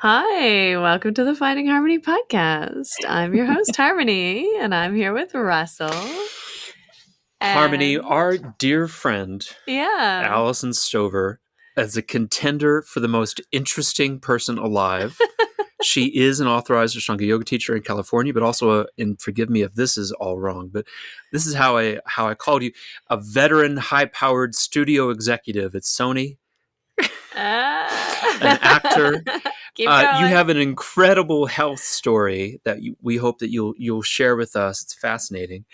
Hi, welcome to the Finding Harmony podcast. I'm your host, Harmony, and I'm here with Russell. Harmony, And our dear friend, yeah, Alyson Stover, as a contender for the most interesting person alive. She is an authorized Ashtanga yoga teacher in California, but also, and forgive me if this is all wrong, but this is how I called you, a veteran, high-powered studio executive at Sony, an actor. Keep going. You have an incredible health story that we hope that you'll share with us. It's fascinating.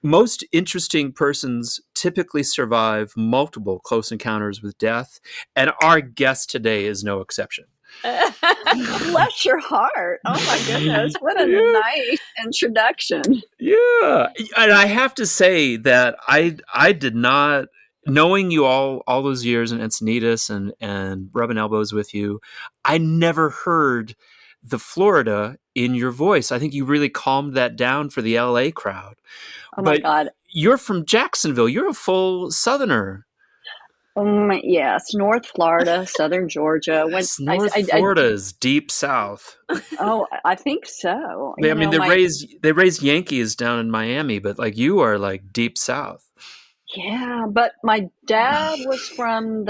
Most interesting persons typically survive multiple close encounters with death, and our guest today is no exception. Bless your heart. Oh my goodness. What a nice introduction. Yeah. And I have to say that I did not, knowing you all those years in Encinitas and rubbing elbows with you, I never heard the Florida in your voice. I think you really calmed that down for the LA crowd. Oh my God. You're from Jacksonville. You're a full Southerner. Yes, North Florida, Southern Georgia. North Florida is deep south. Oh, I think so. I mean, they raise Yankees down in Miami, but like you are like deep south. Yeah, but my dad was from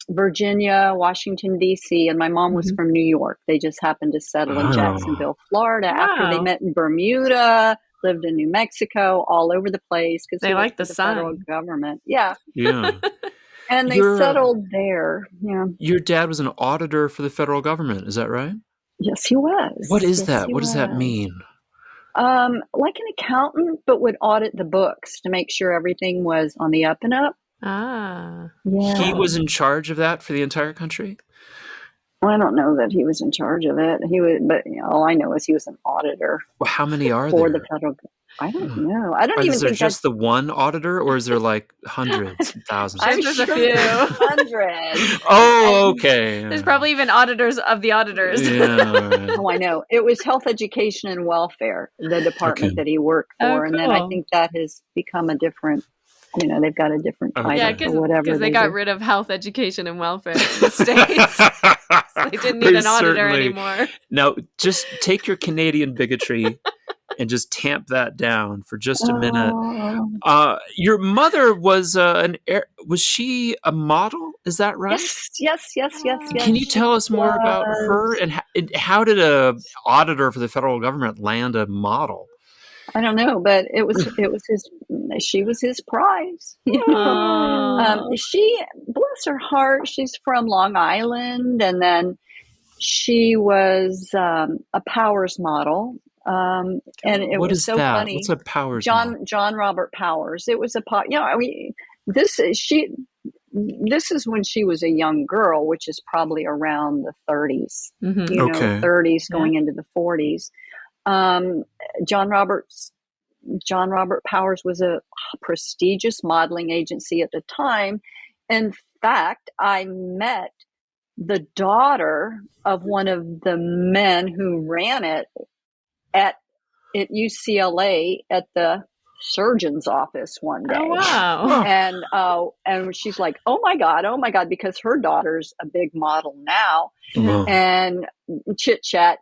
Virginia, Washington, D.C., and my mom was from New York. They just happened to settle in Jacksonville, Florida, after they met in Bermuda. Lived in New Mexico, all over the place because they like the federal government. Yeah. And they settled there. Yeah. Your dad was an auditor for the federal government. Is that right? Yes, he was. What is that? What does that mean? Like an accountant, but would audit the books to make sure everything was on the up and up. Ah. Yeah. He was in charge of that for the entire country? I don't know that he was in charge of it. He was, but all I know is he was an auditor. Well, how many are for there? The federal? I don't know. I don't even is there think just the one auditor, or is there like hundreds, thousands? I'm sure there's a few. Hundreds. Oh, okay. There's probably even auditors of the auditors. Yeah, right. Oh, I know. It was Health, Education, and Welfare, the department that he worked for, and then I think that has become a different. They've got a different title or whatever. Because they got rid of health, education, and welfare in the States. So they didn't need an auditor anymore. Now, just take your Canadian bigotry and just tamp that down for just a minute. Your mother was was she a model? Is that right? Yes. Can you tell us more about her and how did a auditor for the federal government land a model? I don't know, but she was his prize. She, bless her heart, she's from Long Island, and then she was a Powers model. And it what was is so that? funny. What's a Powers model? John Robert Powers. It was this is when she was a young girl, which is probably around the 30s. 30s going into the 40s. John Robert Powers was a prestigious modeling agency at the time. In fact, I met the daughter of one of the men who ran it at UCLA at the surgeon's office one day. Oh, wow. And she's like, oh my God, because her daughter's a big model now. And chit chat.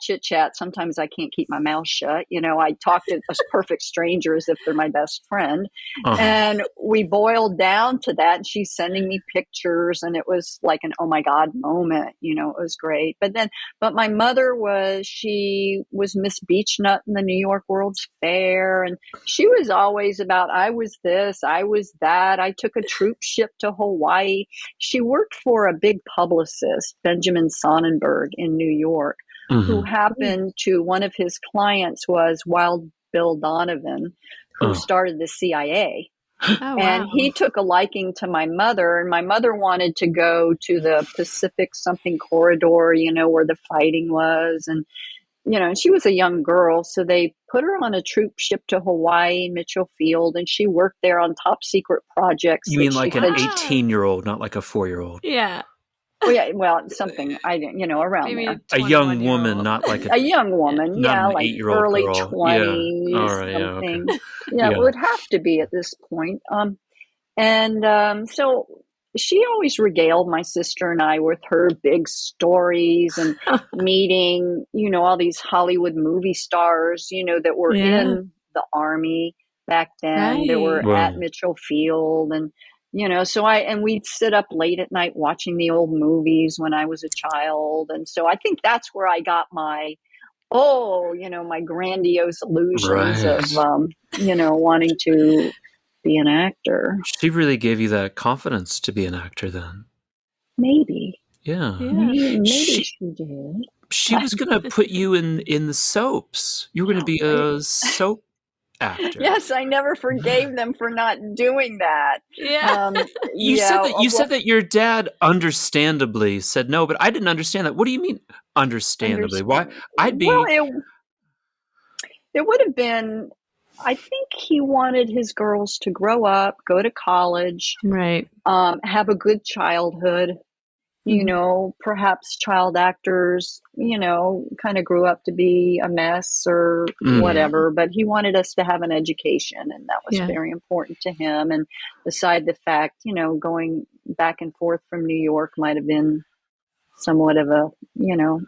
Sometimes I can't keep my mouth shut. I talk to a perfect stranger as if they're my best friend. And we boiled down to that. And she's sending me pictures, and it was like an oh my God moment. It was great. But my mother she was Miss Beechnut in the New York World's Fair, and she was always about I was this, I was that. I took a troop ship to Hawaii. She worked for a big publicist, Benjamin Sonnenberg in New York, who happened to, one of his clients was Wild Bill Donovan, who started the CIA. And he took a liking to my mother, and my mother wanted to go to the Pacific something corridor, where the fighting was. And, and she was a young girl. So they put her on a troop ship to Hawaii, Mitchell Field, and she worked there on top secret projects. You mean like an 18-year-old, not like a 4-year-old? Yeah. Something around maybe there. A young woman, not like a young woman, like 8-year-old early girl. 20s, yeah. All right, something. okay. It would have to be at this point. So she always regaled my sister and I with her big stories and meeting, all these Hollywood movie stars, that were Yeah. in the Army back then, that were Right. at Wow. Mitchell Field. And, we'd sit up late at night watching the old movies when I was a child. And so I think that's where I got my grandiose illusions Right. of, wanting to be an actor. She really gave you that confidence to be an actor then. Maybe. Yeah. Yeah. Maybe She she did. she was gonna put you in the soaps. You were gonna be I, a soap actor. yes, I never forgave them for not doing that. Yeah. You Yeah, said that your dad understandably said no, but I didn't understand that. What do you mean understandably? Why? understand. I'd Well, be it would have been. I think he wanted his girls to grow up, go to college, Right. have a good childhood. Perhaps child actors, kind of grew up to be a mess or whatever, but he wanted us to have an education, and that was Yeah. very important to him. And beside the fact, going back and forth from New York might have been somewhat of a,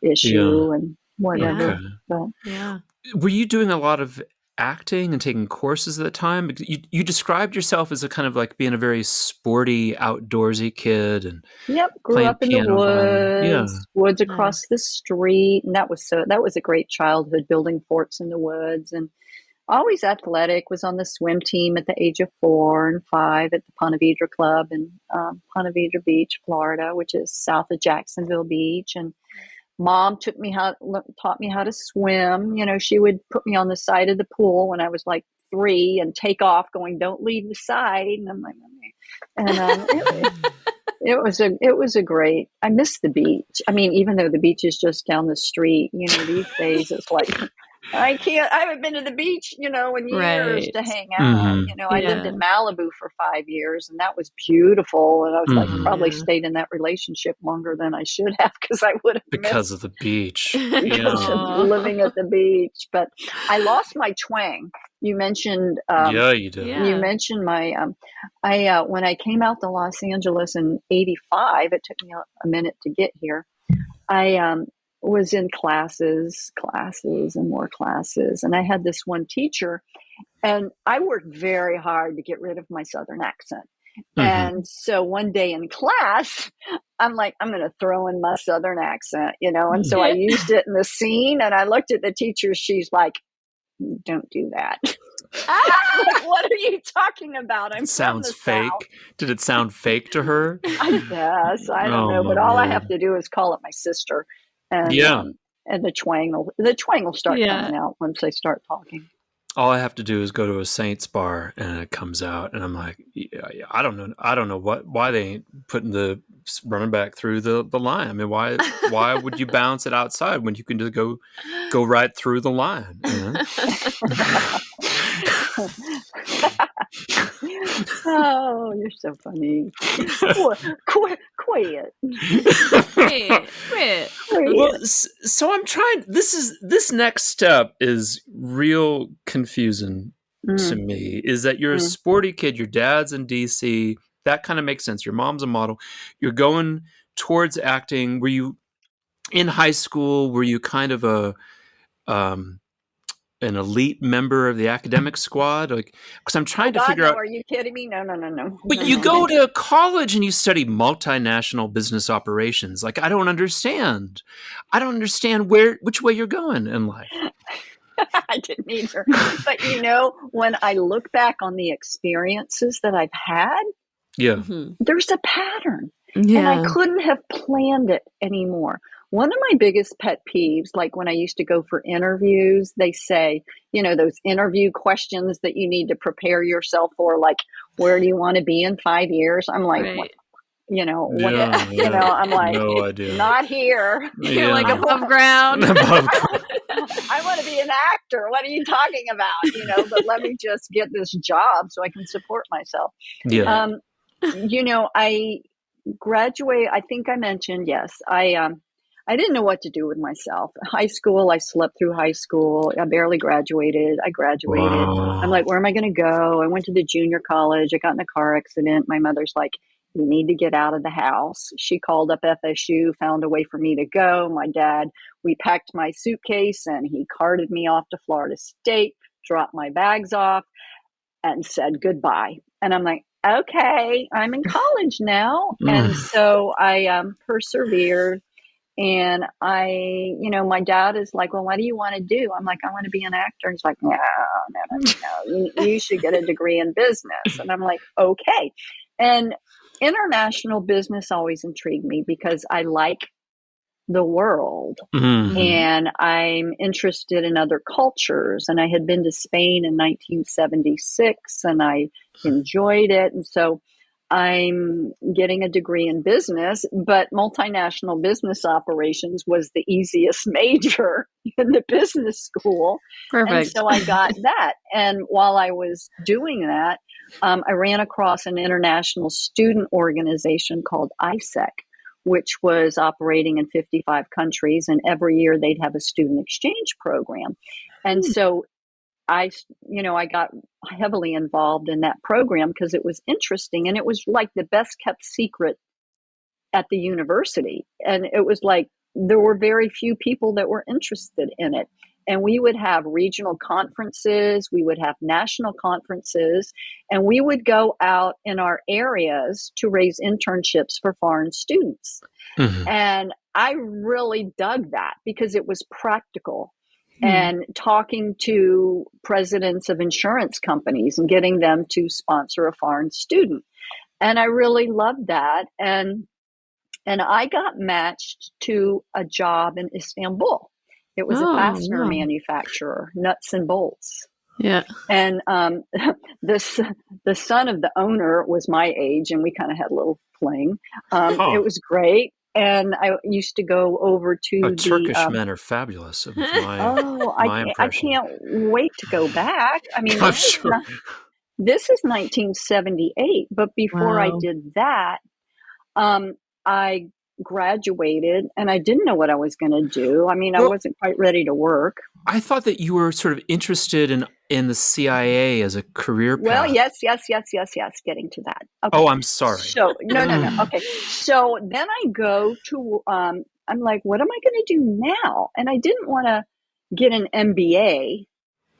issue and whatever. Okay. But Yeah. Were you doing a lot of acting and taking courses at the time? Because you described yourself as a kind of like being a very sporty, outdoorsy kid and yep, grew playing up in the piano violin. Yeah. woods across Nice. the street, and that was a great childhood, building forts in the woods. And always athletic, was on the swim team at the age of 4 and 5 at the Ponte Vedra Club in Ponte Vedra Beach, Florida, which is south of Jacksonville Beach. And mom taught me how to swim. She would put me on the side of the pool when I was like 3 and take off going, "Don't leave the side." And I'm like, "Okay." And it was a great, I miss the beach. I mean, even though the beach is just down the street, these days it's like, I haven't been to the beach, in years Right. to hang out. I lived Yeah. in Malibu for 5 years, and that was beautiful. And I was like, probably Yeah. stayed in that relationship longer than I should have, because I would have Because of missed the beach. because of Aw. living at the beach. But I lost my twang. You mentioned, Yeah, you did. Yeah. you mentioned my, when I came out to Los Angeles in '85, it took me a minute to get here. I was in classes and more classes. And I had this one teacher, and I worked very hard to get rid of my Southern accent. And so one day in class, I'm like, I'm going to throw in my Southern accent, and so I used it in the scene, and I looked at the teacher. She's like, "Don't do that." Like, what are you talking about? I'm It from sounds the South. fake. Did it sound fake to her? I guess. I don't Oh know, my but all I have word. to do is call it my sister, and Yeah. the twang will start Yeah. coming out once I start talking. All I have to do is go to a Saints bar and it comes out, and I'm like, yeah, I don't know why they ain't putting the running back through the line. I mean, why would you bounce it outside when you can just go right through the line? Oh, you're so funny. Quit. Quit. Well, so I'm trying. This next step is real confusing to me. Is that you're a sporty kid? Your dad's in DC. That kind of makes sense. Your mom's a model. You're going towards acting. Were you in high school? Were you kind of an elite member of the academic squad? Like, because I'm trying to figure out. Are you kidding me? No. But you go to college and you study multinational business operations. Like, I don't understand. Which way you're going in life. I didn't either. But when I look back on the experiences that I've had, Yeah. there's a pattern. Yeah. And I couldn't have planned it anymore. One of my biggest pet peeves, like when I used to go for interviews, they say, those interview questions that you need to prepare yourself for, like, where do you want to be in 5 years? I'm like, Right. I'm like, no idea. Not here. You're like above ground. I want to be an actor. What are you talking about? But let me just get this job so I can support myself. Yeah. I graduate. I think I mentioned, yes, I didn't know what to do with myself. High school, I slept through high school. I barely graduated. I graduated. Wow. I'm like, where am I going to go? I went to the junior college. I got in a car accident. My mother's like, We need to get out of the house. She called up FSU, found a way for me to go. My dad, we packed my suitcase and he carted me off to Florida State, dropped my bags off, and said goodbye. And I'm like, okay, I'm in college now. And so I persevered. And my dad is like, well, what do you want to do? I'm like, I want to be an actor. He's like, no. You should get a degree in business. And I'm like, okay. And international business always intrigued me because I like the world and I'm interested in other cultures. And I had been to Spain in 1976 and I enjoyed it. And so I'm getting a degree in business, but multinational business operations was the easiest major in the business school. Perfect. And so I got that. And while I was doing that, I ran across an international student organization called ISEC, which was operating in 55 countries. And every year they'd have a student exchange program. And so I got heavily involved in that program because it was interesting and it was like the best kept secret at the university. And it was like there were very few people that were interested in it. And we would have regional conferences, we would have national conferences, and we would go out in our areas to raise internships for foreign students. And I really dug that because it was practical. And talking to presidents of insurance companies and getting them to sponsor a foreign student. And I really loved that. And I got matched to a job in Istanbul. It was a fastener manufacturer, nuts and bolts. Yeah. And the son of the owner was my age, and we kind of had a little fling. It was great. And I used to go over to Turkish men are fabulous. I can't wait to go back. I mean, I'm sure. This is 1978, but before I did that, I graduated and I didn't know what I was going to do. I mean, I wasn't quite ready to work. I thought that you were sort of interested in the CIA as a career path. Well, yes. Getting to that. Okay. Oh, I'm sorry. So no. Okay. So then I go to, I'm like, what am I going to do now? And I didn't want to get an MBA.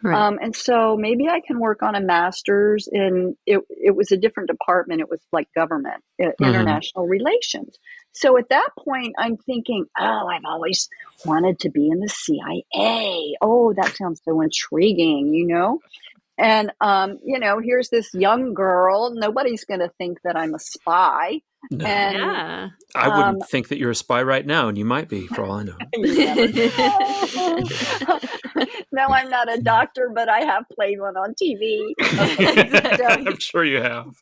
Right. And so maybe I can work on a master's in, it was a different department. It was like government, international relations. So at that point, I'm thinking, I've always wanted to be in the CIA. Oh, that sounds so intriguing, And, here's this young girl. Nobody's going to think that I'm a spy. No. And I wouldn't think that you're a spy right now, and you might be, for all I know. No, I'm not a doctor, but I have played one on TV. I'm sure you have.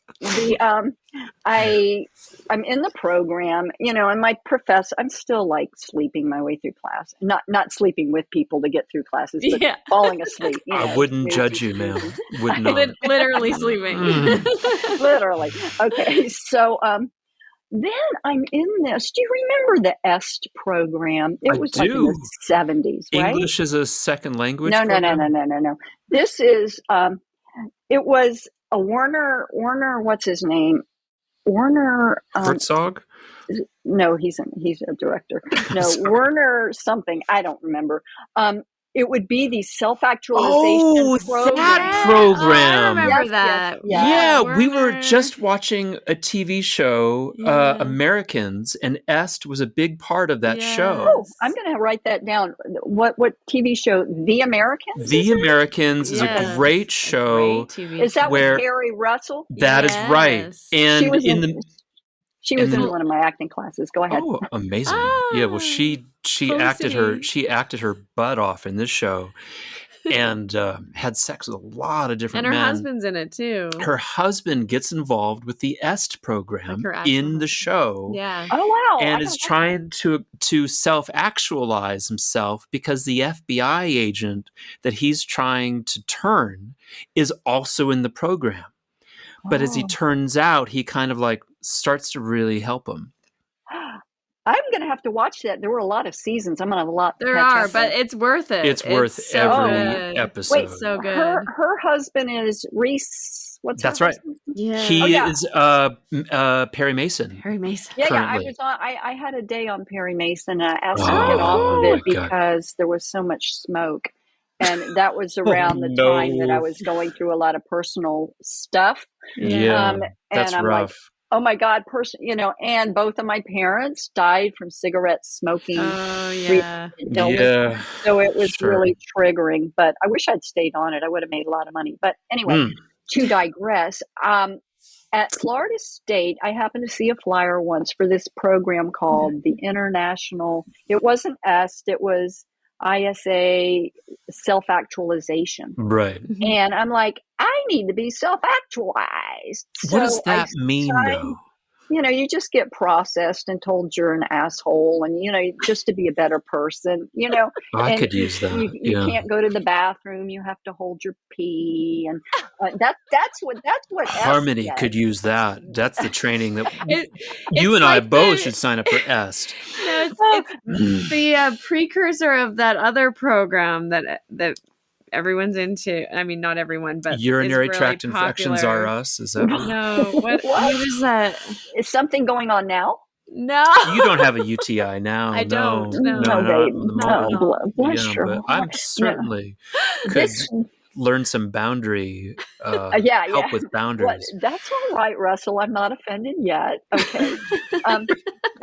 I'm in the program, and my professor, I'm still like sleeping my way through class. Not sleeping with people to get through classes, but falling asleep. I wouldn't judge you, ma'am. Would not. Literally sleeping. Literally. Okay. So, then I'm in this. Do you remember the EST program? It was like in the 70s, right? English as a second language? No. This is, it was a Werner, what's his name? Werner. Herzog? No, he's a director. No, Werner something. I don't remember. It would be the self-actualization program. That program. I remember that. Yeah, we were just watching a TV show, Americans, and EST was a big part of that show. Oh, I'm going to write that down. What TV show? The Americans? The Americans is a great show. Is that with Carrie Russell? That is right. And she was in one of my acting classes. Go ahead. Oh, amazing! Yeah, well, she acted her butt off in this show, and had sex with a lot of different men. And her husband's in it too. Her husband gets involved with the EST program in the show. Yeah. Oh wow! And is trying to self-actualize himself because the FBI agent that he's trying to turn is also in the program. But as he turns out, he kind of like starts to really help him. I'm going to have to watch that. There were a lot of seasons. I'm going to have a lot. There are, but it's worth it. It's worth every episode. Wait, so good. Her husband is Reese. What's that's her right? husband? Yeah. He yeah. is Perry Mason Perry Mason. Yeah, I currently. was on. I had a day on Perry Mason, and I asked to get off of Oh it my God. because there was so much smoke, and that was around the time that I no. was going through a lot of personal stuff. Yeah, And that's I'm like, rough. oh my God, and both of my parents died from cigarette smoking Oh, related yeah. illness. Yeah, So it was sure. really triggering, but I wish I'd stayed on it. I would have made a lot of money. But anyway, to digress, at Florida State, I happened to see a flyer once for this program called the International, it wasn't EST, it was ISA Self-Actualization. Right. And I'm like, I need to be self-actualized. What does So I that mean, signed, though? you just get processed and told you're an asshole and, just to be a better person, I and could use that. you Yeah. can't go to the bathroom. You have to hold your pee. And that's what S Harmony does. could use that. That's the training that It's you and I like both should sign up for EST. No, it's the precursor of that other program that everyone's into. I mean, not everyone, but Urinary is really tract infections popular. are us. Is that what? No, what was that? Is something going on now? No, You don't have a UTI now. I don't. No, No, babe. not at the not at moment. all. Bless Yeah, your but heart. I'm certainly could This, learn some boundary yeah. help with boundaries. That's all right, Russell. I'm not offended yet. Okay.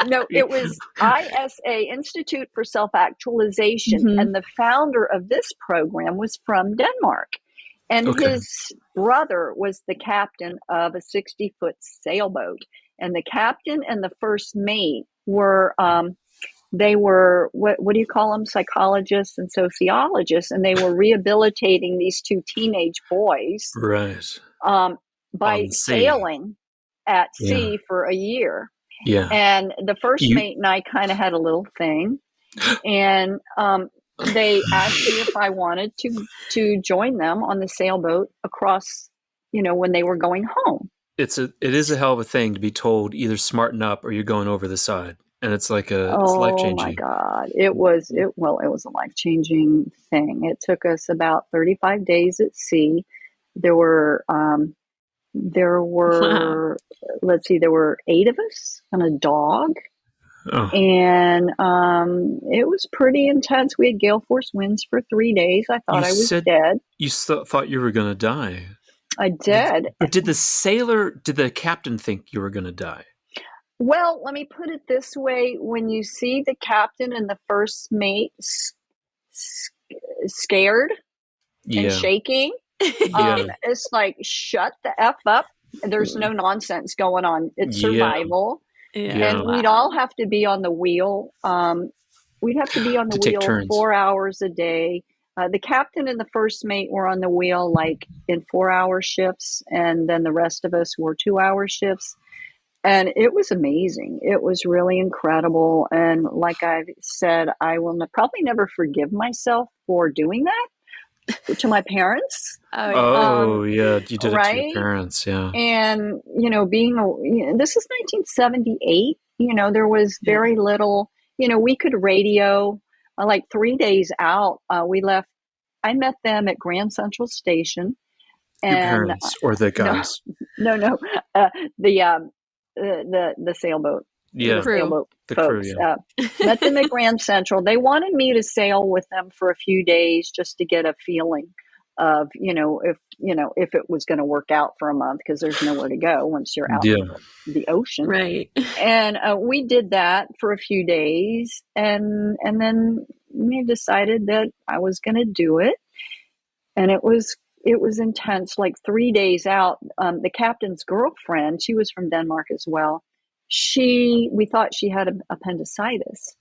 No, it was ISA, Institute for Self-Actualization, and the founder of this program was from Denmark. And Okay. his brother was the captain of a 60-foot sailboat. And the captain and the first mate were, they were, what do you call them? Psychologists and sociologists. And they were rehabilitating these two teenage boys Right. by sailing at sea for a year. Yeah. And the first mate and I kind of had a little thing. And they asked me if I wanted to join them on the sailboat across, when they were going home. It is a hell of a thing to be told either smarten up or you're going over the side. And it's like it's life-changing. Oh my God. It was a life-changing thing. It took us about 35 days at sea. There were, let's see, there were 8 of us and a dog. Oh. And it was pretty intense. We had gale force winds for 3 days. I thought I was dead. You thought you were going to die. I did. Did the captain think you were going to die? Well, let me put it this way. When you see the captain and the first mate scared and shaking, it's like, shut the F up. There's no nonsense going on. It's survival. Yeah. And we'd all have to be on the wheel. We'd have to be on the wheel 4 hours a day. The captain and the first mate were on the wheel like in 4-hour shifts, and then the rest of us were 2-hour shifts. And it was amazing. It was really incredible. And like I've said, I will probably never forgive myself for doing that to my parents. Oh, yeah. You did right? it to your parents, yeah. And, this is 1978. There was very little, we could radio like 3 days out. We left. I met them at Grand Central Station. Your And, parents or the guys? No. The sailboat. Yeah. The sailboat the folks. Crew, yeah. Met them at Grand Central. They wanted me to sail with them for a few days just to get a feeling of, if it was going to work out for a month, because there's nowhere to go once you're out in the ocean. Right. And we did that for a few days. And then we decided that I was going to do it. And it was intense. Like 3 days out, the captain's girlfriend, she was from Denmark as well. We thought she had appendicitis.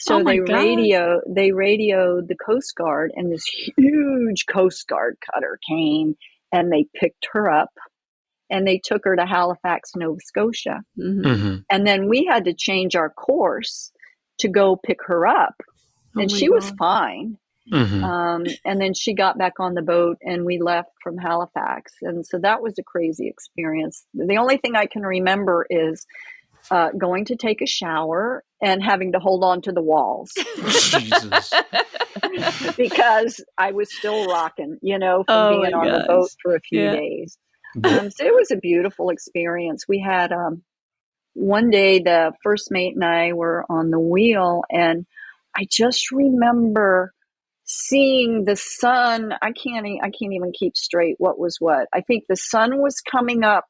So they radioed the Coast Guard, and this huge Coast Guard cutter came and they picked her up and they took her to Halifax, Nova Scotia. Mm-hmm. And then we had to change our course to go pick her up. And she was fine. Mm-hmm. And then she got back on the boat and we left from Halifax. And so that was a crazy experience. The only thing I can remember is going to take a shower and having to hold on to the walls. Jesus. Because I was still rocking, from being on the boat for a few days. So it was a beautiful experience. We had one day the first mate and I were on the wheel, and I just remember seeing the sun. I can't even keep straight what was what. I think the sun was coming up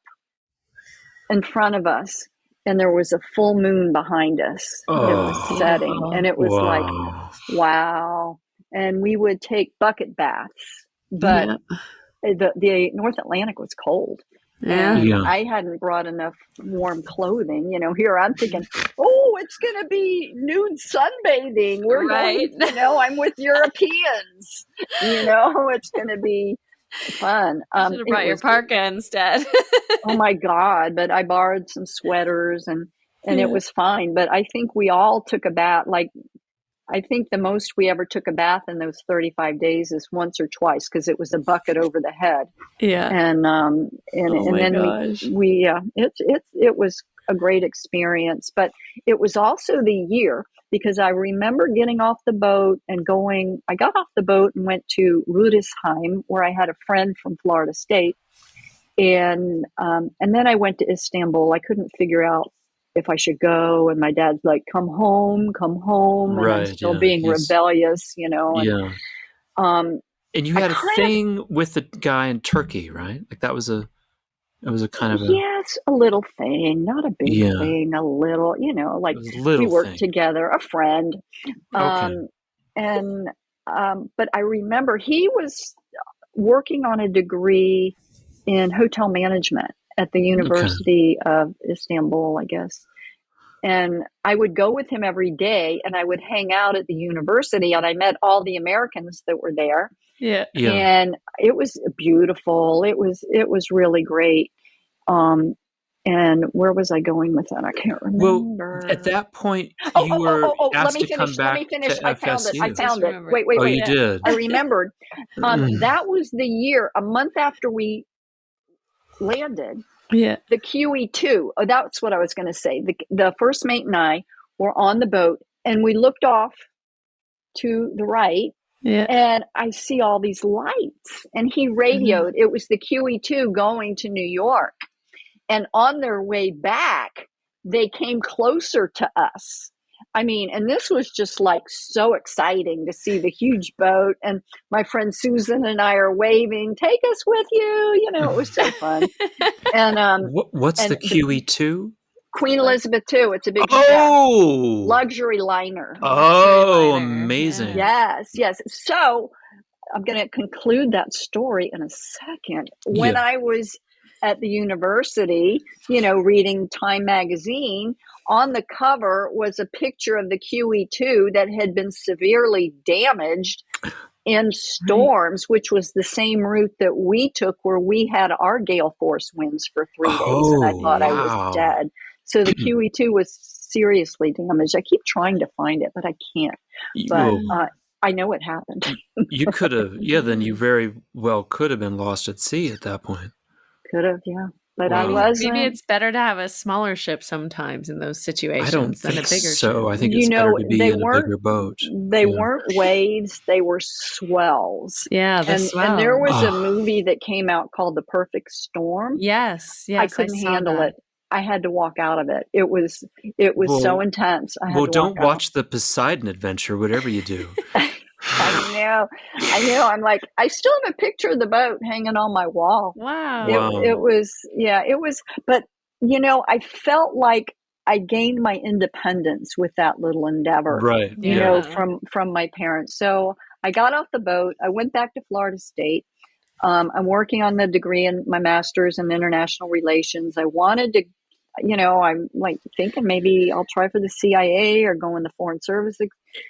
in front of us, and there was a full moon behind us that was setting, and it was like, wow. And we would take bucket baths, but the North Atlantic was cold. And I hadn't brought enough warm clothing. Here I'm thinking, oh, it's going to be nude sunbathing. We're going, I'm with Europeans. It's going to be fun. You should have brought your parka instead. Oh my God. But I borrowed some sweaters and it was fine. But I think we all took a bath. I think the most we ever took a bath in those 35 days is once or twice, because it was a bucket over the head. Yeah. And then it was a great experience. But it was also the year, because I remember getting off the boat and I got off the boat and went to Rudisheim, where I had a friend from Florida State. And then I went to Istanbul. I couldn't figure out if I should go, and my dad's like, come home, right, and I'm still being rebellious, and you had a thing with the guy in Turkey, right? Like that was a kind of yes, a little thing, not a big thing, a little, like we worked together, a friend. But I remember he was working on a degree in hotel management at the University of Istanbul, I guess. And I would go with him every day, and I would hang out at the university, and I met all the Americans that were there. Yeah. And it was beautiful. It was really great. And where was I going with that? I can't remember. Well, at that point, you were asked to come back. Let me finish. I found it. Wait. Oh, you did? I remembered. That was the year, a month after we landed. Yeah. The QE2. Oh, that's what I was going to say. The first mate and I were on the boat, and we looked off to the right. Yeah. And I see all these lights, and he radioed. It was the QE2 going to New York. And on their way back, they came closer to us. I mean, and this was just like so exciting to see the huge boat. And my friend Susan and I are waving, take us with you. It was so fun. And what's the QE2? Queen Elizabeth II. It's a big luxury liner. Oh, amazing. Yes. So I'm going to conclude that story in a second. When I was at the university, reading Time magazine, on the cover was a picture of the QE2 that had been severely damaged in storms, which was the same route that we took, where we had our gale force winds for 3 days. And I thought I was dead. So the QE2 was seriously damaged. I keep trying to find it, but I can't. But I know it happened. You could have, then you very well could have been lost at sea at that point. Could have, but I wasn't. Maybe it's better to have a smaller ship sometimes in those situations than a bigger ship. I think it's better to be in a bigger boat. They weren't waves; they were swells. Yeah, and there was a movie that came out called The Perfect Storm. Yes, I couldn't handle it. I had to walk out of it. It was so intense. Don't watch the Poseidon Adventure, whatever you do. I know. I'm like, I still have a picture of the boat hanging on my wall. Wow. It was, but I felt like I gained my independence with that little endeavor, right? From my parents. So I got off the boat. I went back to Florida State. I'm working on the degree in my master's in international relations. I wanted to, I'm like thinking maybe I'll try for the CIA or go in the Foreign Service.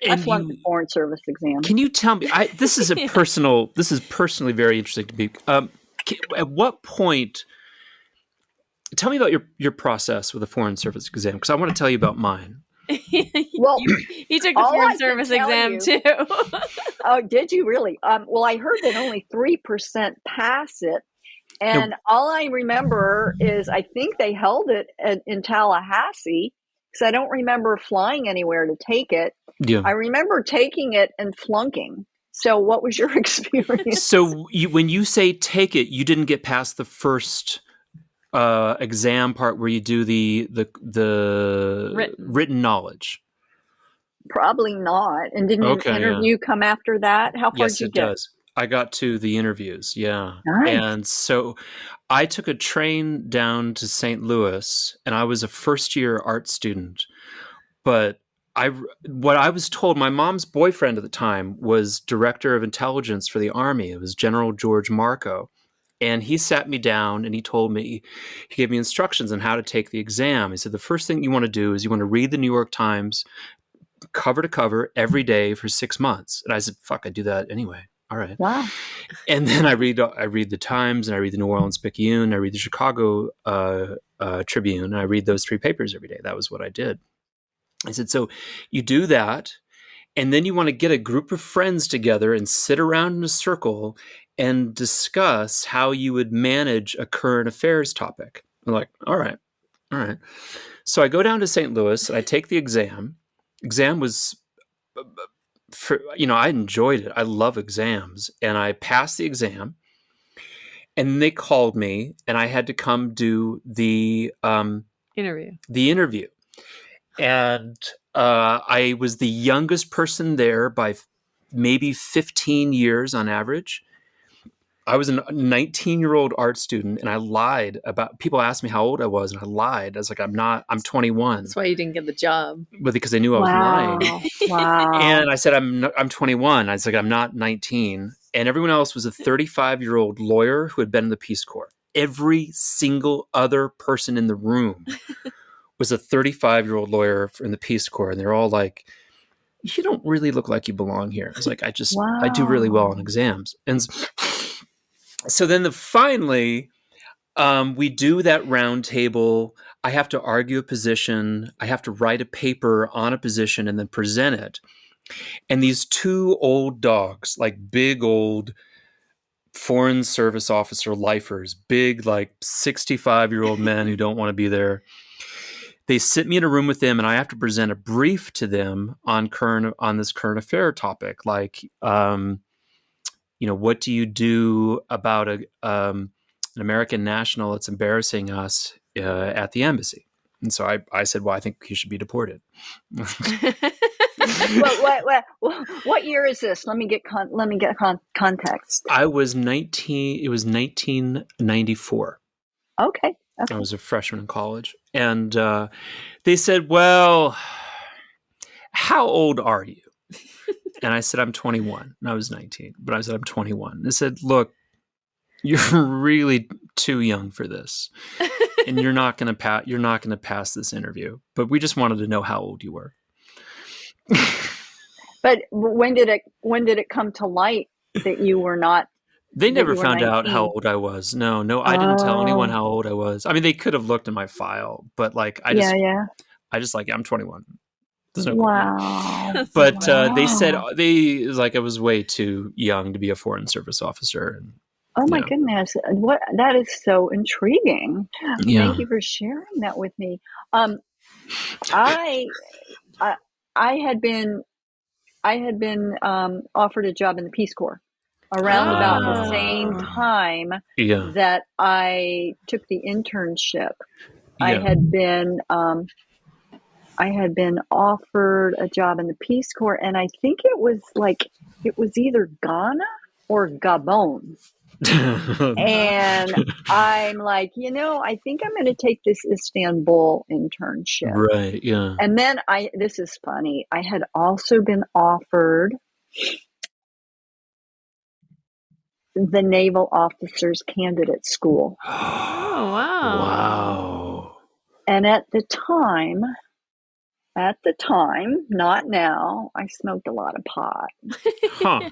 I flunked the Foreign Service exam. Can you tell me? This is personally very interesting to me. At what point? Tell me about your process with the Foreign Service exam, because I want to tell you about mine. Well, he took the Foreign Service exam too. Oh, did you really? Well, I heard that only 3% pass it. And all I remember is I think they held it in Tallahassee, because I don't remember flying anywhere to take it. Yeah. I remember taking it and flunking. So what was your experience? So when you say take it, you didn't get past the first exam part where you do the written knowledge. Probably not. And didn't an interview come after that? How far did you get? Yes, it does. I got to the interviews, yeah. Nice. And so I took a train down to St. Louis, and I was a first-year art student. But what I was told, my mom's boyfriend at the time was director of intelligence for the Army. It was General George Marco. And he sat me down and he gave me instructions on how to take the exam. He said, the first thing you want to do is you want to read the New York Times cover to cover every day for 6 months. And I said, fuck, I do that anyway. All right. Wow. And then I read the Times, and I read the New Orleans Picayune, I read the Chicago Tribune, and I read those 3 papers every day. That was what I did. I said, so you do that, and then you want to get a group of friends together and sit around in a circle and discuss how you would manage a current affairs topic. I'm like, all right. So I go down to St. Louis, and I take the exam. Exam was, I enjoyed it. I love exams. And I passed the exam, and they called me, and I had to come do the interview. And I was the youngest person there by maybe 15 years on average. I was a 19-year-old art student, and I lied about. People asked me how old I was, and I lied. I was like, I'm 21. That's why you didn't get the job. But because they knew I was lying. Wow. And I said, I'm 21. I was like, I'm not 19. And everyone else was a 35-year-old lawyer who had been in the Peace Corps. Every single other person in the room was a 35-year-old lawyer in the Peace Corps. And they're all like, you don't really look like you belong here. I was like, I do really well on exams. And so then finally, we do that round table. I have to argue a position. I have to write a paper on a position and then present it. And these 2 old dogs, like big old Foreign Service officer lifers, big like 65-year-old men who don't want to be there. They sit me in a room with them, and I have to present a brief to them on this current affair topic, like what do you do about an American national that's embarrassing us at the embassy? And so I said, well, I think he should be deported. What year is this? Let me get context. I was 19. It was 1994. Okay. I was a freshman in college, and they said, well, how old are you? And I said, I'm 21. And I was 19, but I said, I'm 21. And they said, look, you're really too young for this, and you're not going to pass this interview. But we just wanted to know how old you were. But when did it come to light that you were not? They never found out how old I was. No, I didn't tell anyone how old I was. I mean, they could have looked in my file, but like, I'm 21. There's no wow. But they said I was way too young to be a Foreign Service officer. And, oh my goodness! That is so intriguing. Yeah. Thank you for sharing that with me. I had been offered a job in the Peace Corps around about the same time that I took the internship. Yeah. I had been offered a job in the Peace Corps, and I think it was either Ghana or Gabon. And I'm like, I think I'm going to take this Istanbul internship. Right, yeah. And then this is funny, I had also been offered the Naval Officers Candidate School. Oh, wow. Wow. And at the time, not now, I smoked a lot of pot. Huh.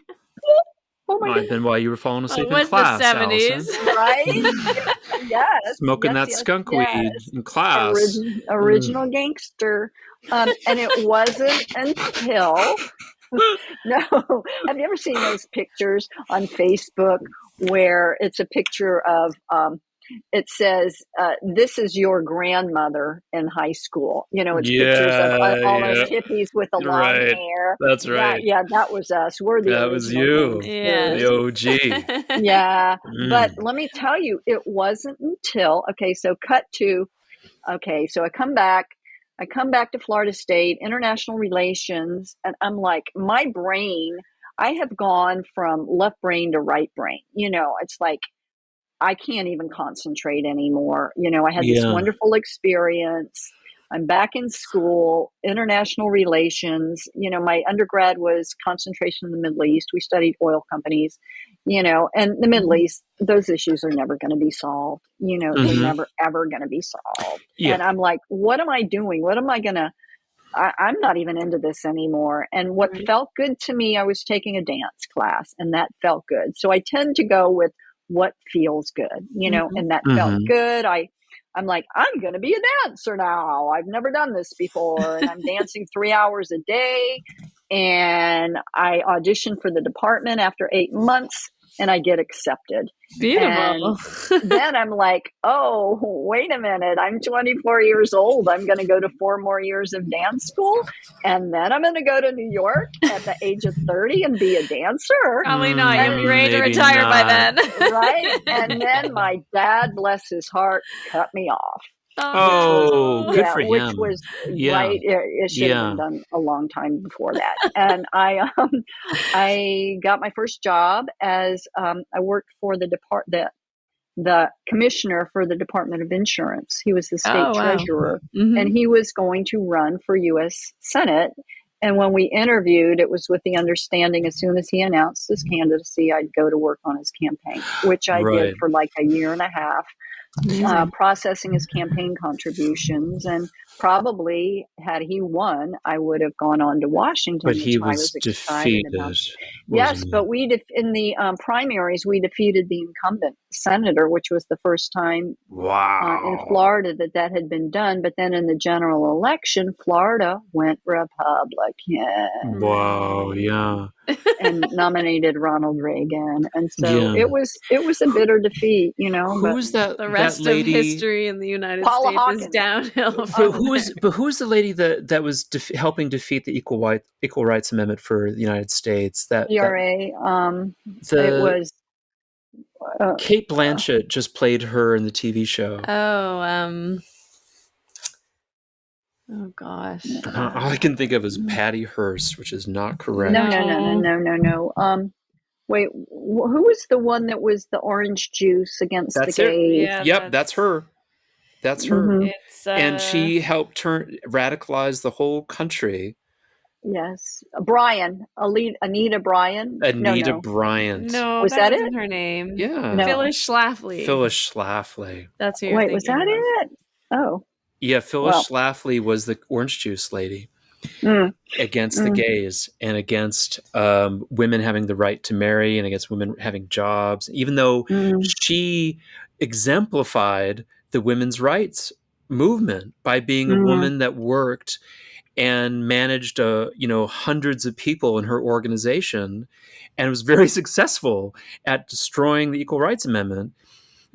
Oh my Might have been while you were falling asleep in It class, was the 70s. Alyson. Right? Yes. Smoking that skunk weed in class. Original gangster. And it wasn't until... No. Have you ever seen those pictures on Facebook where it's a picture of it says, this is your grandmother in high school. It's pictures of all those hippies with the long hair. That's right. That was us. We're the That was you. gangsters. The OG. Yeah. But let me tell you, it wasn't until, so cut to, so I come back to Florida State, international relations, and I'm like, my brain, I have gone from left brain to right brain. It's like, I can't even concentrate anymore. I had this wonderful experience. I'm back in school, international relations. My undergrad was concentration in the Middle East. We studied oil companies, and the Middle East, those issues are never going to be solved. They're never, ever going to be solved. Yeah. And I'm like, what am I doing? What am I going to, I'm not even into this anymore. And what felt good to me, I was taking a dance class, and that felt good. So I tend to go with what feels good, and that felt good. I'm like, I'm going to be a dancer now. I've never done this before. And I'm dancing 3 hours a day. And I auditioned for the department after 8 months, and I get accepted. Beautiful. And then I'm like, oh, wait a minute. I'm 24 years old. I'm going to go to 4 more years of dance school. And then I'm going to go to New York at the age of 30 and be a dancer. Probably not. You'll be ready to retire by then. Right. And then my dad, bless his heart, cut me off. Good for him. Which was right. It should have been done a long time before that. And I got my first job as I worked for the commissioner for the Department of Insurance. He was the state treasurer, and he was going to run for U.S. Senate. And when we interviewed, it was with the understanding as soon as he announced his candidacy, I'd go to work on his campaign, which I did for like a year and a half. Processing his campaign contributions, and probably had he won, I would have gone on to Washington. But he was defeated. Yes, but in the primaries, we defeated the incumbent senator, which was the first time in Florida that had been done. But then in the general election, Florida went Republican. Wow, yeah. And nominated Ronald Reagan, and so it was a bitter defeat, Who was that? The rest that lady, of history in the United Paula States Hawkins. is downhill. But who was the lady that was helping defeat the Equal Rights Amendment for the United States? That ERA. It was Kate Blanchett just played her in the TV show. Oh gosh. All I can think of is Patty Hearst, which is not correct. No. Wait, who was the one that was the orange juice against the gays? Yeah, that's her. That's her. And she helped radicalize the whole country. Yes. Anita Bryant. Anita Bryant. No, was that it? Her name. Yeah. No. Phyllis Schlafly. Wait, That's who you're thinking was that of. it? Oh. Yeah, Phyllis Schlafly was the orange juice lady against the gays and against women having the right to marry and against women having jobs, even though she exemplified the women's rights movement by being a woman that worked and managed hundreds of people in her organization and was very successful at destroying the Equal Rights Amendment.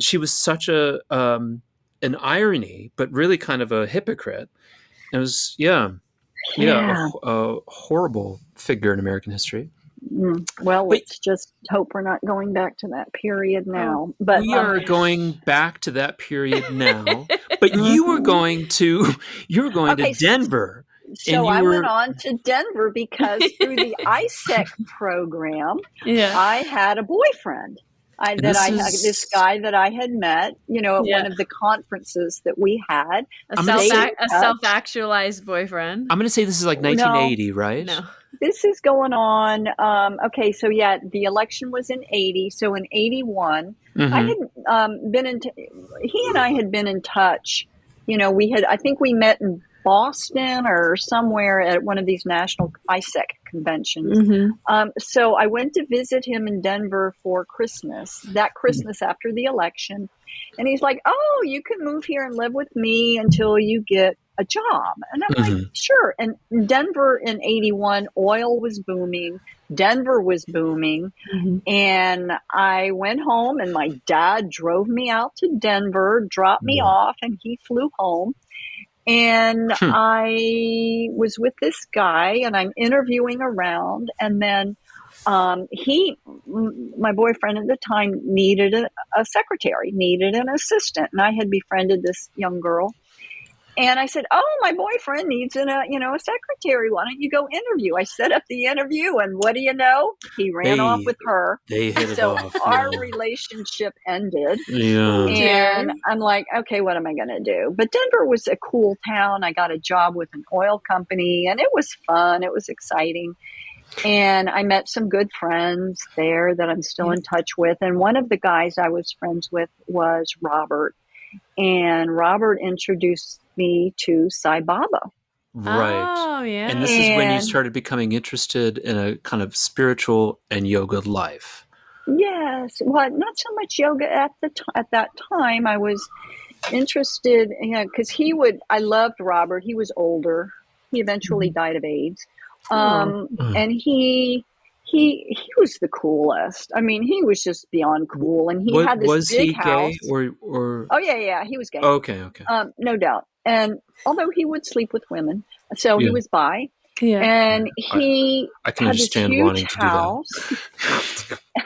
She was such an irony, but really kind of a hypocrite. It was, a horrible figure in American history. Well, let's just hope we're not going back to that period now. But we are going back to that period now. But you were going to Denver. So I went on to Denver because through the ISEC program, I had a boyfriend. This guy that I had met, at one of the conferences that we had. A self-actualized boyfriend. I'm going to say this is like 1980, right? No. This is going on. The election was in 80. So in 81, I had he and I had been in touch. I think we met in Boston or somewhere at one of these national ISEC conventions. So I went to visit him in Denver for Christmas, that Christmas after the election. And he's like, oh, you can move here and live with me until you get a job. And I'm like, sure. And Denver in 81, oil was booming. Denver was booming. And I went home and my dad drove me out to Denver, dropped me off, and he flew home. And I was with this guy and I'm interviewing around. And then my boyfriend at the time needed a secretary, needed an assistant. And I had befriended this young girl. And I said, oh, my boyfriend needs a secretary. Why don't you go interview? I set up the interview, and what do you know? He ran off with her. They hit it so off. Our relationship ended. Yeah. And I'm like, okay, what am I going to do? But Denver was a cool town. I got a job with an oil company, and it was fun. It was exciting. And I met some good friends there that I'm still in touch with. And one of the guys I was friends with was Robert. And Robert introduced me to Sai Baba. Right. Oh, yeah. And this is when you started becoming interested in a kind of spiritual and yoga life. Yes. Well, not so much yoga at that time. I was interested, because I loved Robert. He was older. He eventually died of AIDS. And he was the coolest. I mean, he was just beyond cool. And he had this big house. Gay or? Oh, yeah. He was gay. Okay. No doubt. And although he would sleep with women, so he was bi. Yeah. And he I can had this understand huge wanting to house. do that.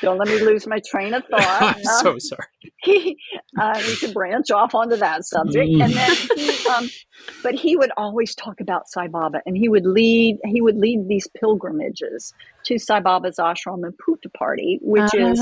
Don't let me lose my train of thought. I'm so sorry. We could branch off onto that subject. And then but he would always talk about Sai Baba, and he would lead these pilgrimages to Sai Baba's ashram in Puttaparthi, which is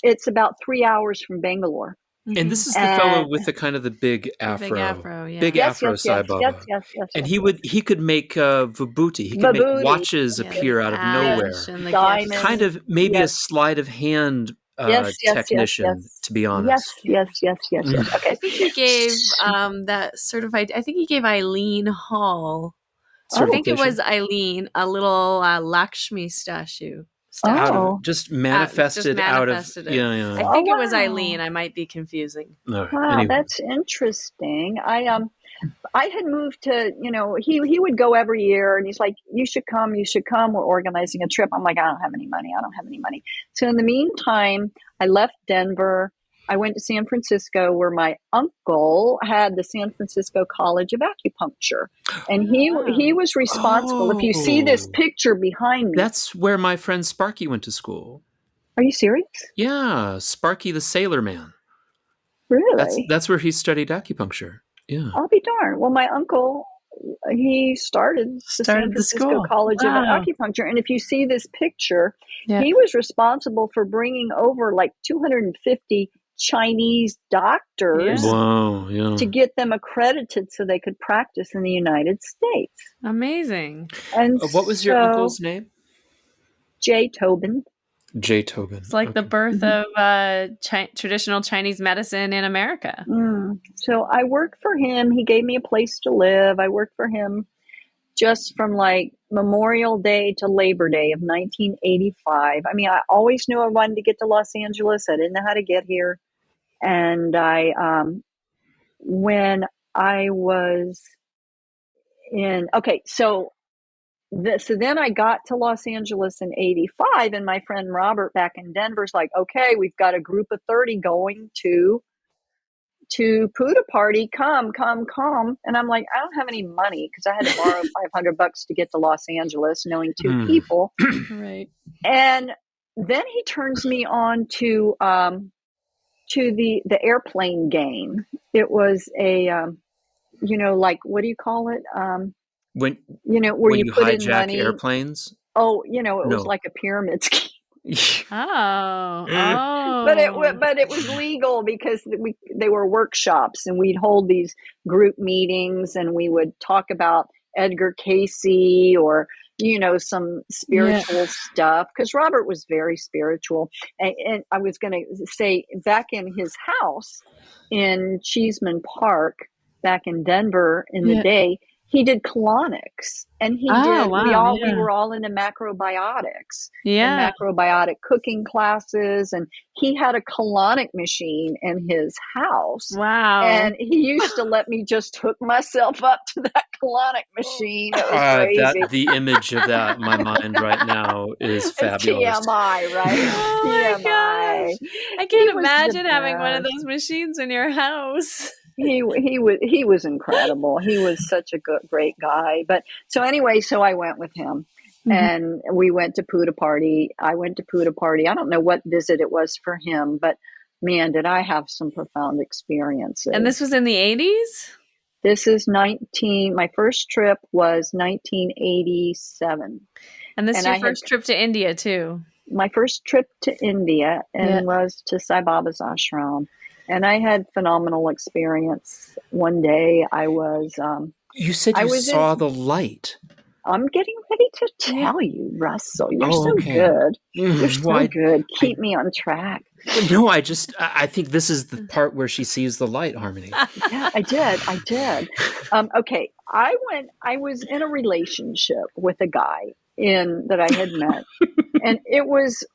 it's about 3 hours from Bangalore. And this is the fellow with the kind of the big afro. Big afro, yeah. Big afro Sai Baba. Yes. And he could make vibhuti. He could make watches appear out of nowhere. Diamonds. Kind of maybe a sleight of hand technician, to be honest. Yes. Okay. I think he gave that certified. I think he gave Eileen Hall. I think it was Eileen a little Lakshmi statue. Just manifested out of it. Yeah. I think it was Eileen. I might be confusing. Wow, anyway. That's interesting. I had moved to, he would go every year, and he's like, you should come. We're organizing a trip. I'm like, I don't have any money. So in the meantime, I left Denver. I went to San Francisco, where my uncle had the San Francisco College of Acupuncture. And he was responsible. If you see this picture behind me. That's where my friend Sparky went to school. Are you serious? Yeah, Sparky the Sailor Man. Really? That's where he studied acupuncture. Yeah. I'll be darned. Well, my uncle, he started the San Francisco College of Acupuncture. And if you see this picture, he was responsible for bringing over like 250 Chinese doctors to get them accredited so they could practice in the United States. Amazing. And what was your uncle's name? J. Tobin. J. Tobin. It's like the birth of traditional Chinese medicine in America. So I worked for him. He gave me a place to live. I worked for him just from like Memorial Day to Labor Day of 1985. I mean, I always knew I wanted to get to Los Angeles. I didn't know how to get here. And when I was so then I got to Los Angeles in 85, and my friend Robert back in Denver's like, okay, we've got a group of 30 going to Puttaparthi. Come. And I'm like, I don't have any money, because I had to borrow $500 to get to Los Angeles, knowing two people. Right. And then he turns me on to the airplane game. It was a, like, what do you call it? Where you put in money. Airplanes? Oh, it was like a pyramid scheme. Oh. But it was legal, because they were workshops, and we'd hold these group meetings, and we would talk about Edgar Cayce or some spiritual stuff, because Robert was very spiritual. And I was going to say, back in his house, in Cheeseman Park back in Denver in the day, he did colonics, and we were all into macrobiotics and macrobiotic cooking classes, and he had a colonic machine in his house. Wow. And he used to let me just hook myself up to that colonic machine. It was crazy. The image of that in my mind right now is fabulous. It's TMI, right? Oh TMI. My gosh. I can't imagine having one of those machines in your house. He was incredible. He was such a great guy. But so I went with him, and we went to Puda Party. I went to Puda Party. I don't know what visit it was for him, but man, did I have some profound experiences. And this was in the 80s? This is my first trip was 1987. And this is your first trip to India too? My first trip to India was to Sai Baba's ashram. And I had phenomenal experience. One day I was... you said you saw the light. I'm getting ready to tell you, Russell. You're so good. You're so good. Keep me on track. No, I think this is the part where she sees the light, Harmony. Yeah, I did. Okay, I was in a relationship with a guy that I had met. And it was...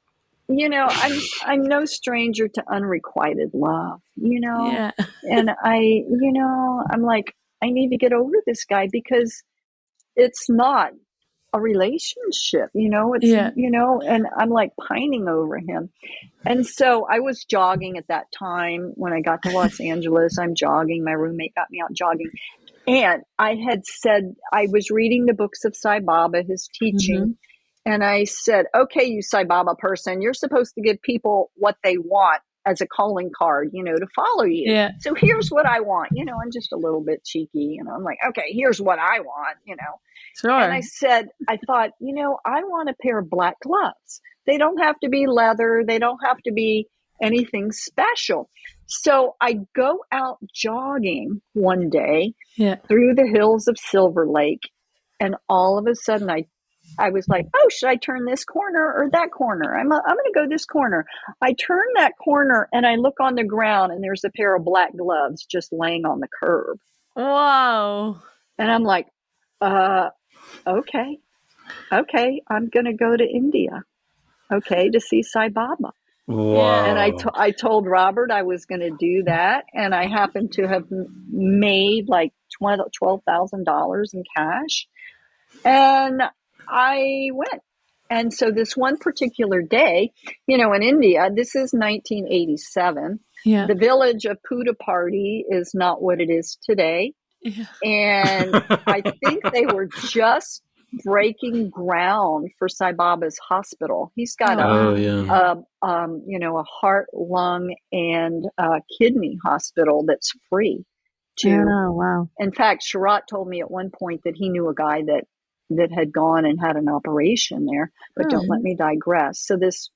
I'm no stranger to unrequited love, Yeah. And I'm like, I need to get over this guy because it's not a relationship, and I'm like pining over him. And so I was jogging at that time when I got to Los Angeles. I'm jogging. My roommate got me out jogging. And I had said, I was reading the books of Sai Baba, his teaching. And I said, okay, you Sai Baba person, you're supposed to give people what they want as a calling card, to follow you. Yeah. So here's what I want. I'm just a little bit cheeky. I'm like, okay, here's what I want, Sure. And I thought, I want a pair of black gloves. They don't have to be leather. They don't have to be anything special. So I go out jogging one day through the hills of Silver Lake. And all of a sudden I was like, oh, should I turn this corner or that corner? I'm going to go this corner. I turn that corner and I look on the ground and there's a pair of black gloves just laying on the curb. Wow. And I'm like, okay, I'm going to go to India, to see Sai Baba. Wow. And I told Robert I was going to do that. And I happened to have made like $12,000 in cash. And I went. And so this one particular day, in India, this is 1987. Yeah. The village of Puda Party is not what it is today. Yeah. And I think they were just breaking ground for Sai Baba's hospital. He's got a heart, lung, and kidney hospital that's free too. Oh, wow. In fact, Sharat told me at one point that he knew a guy that had gone and had an operation there, but don't let me digress. So this,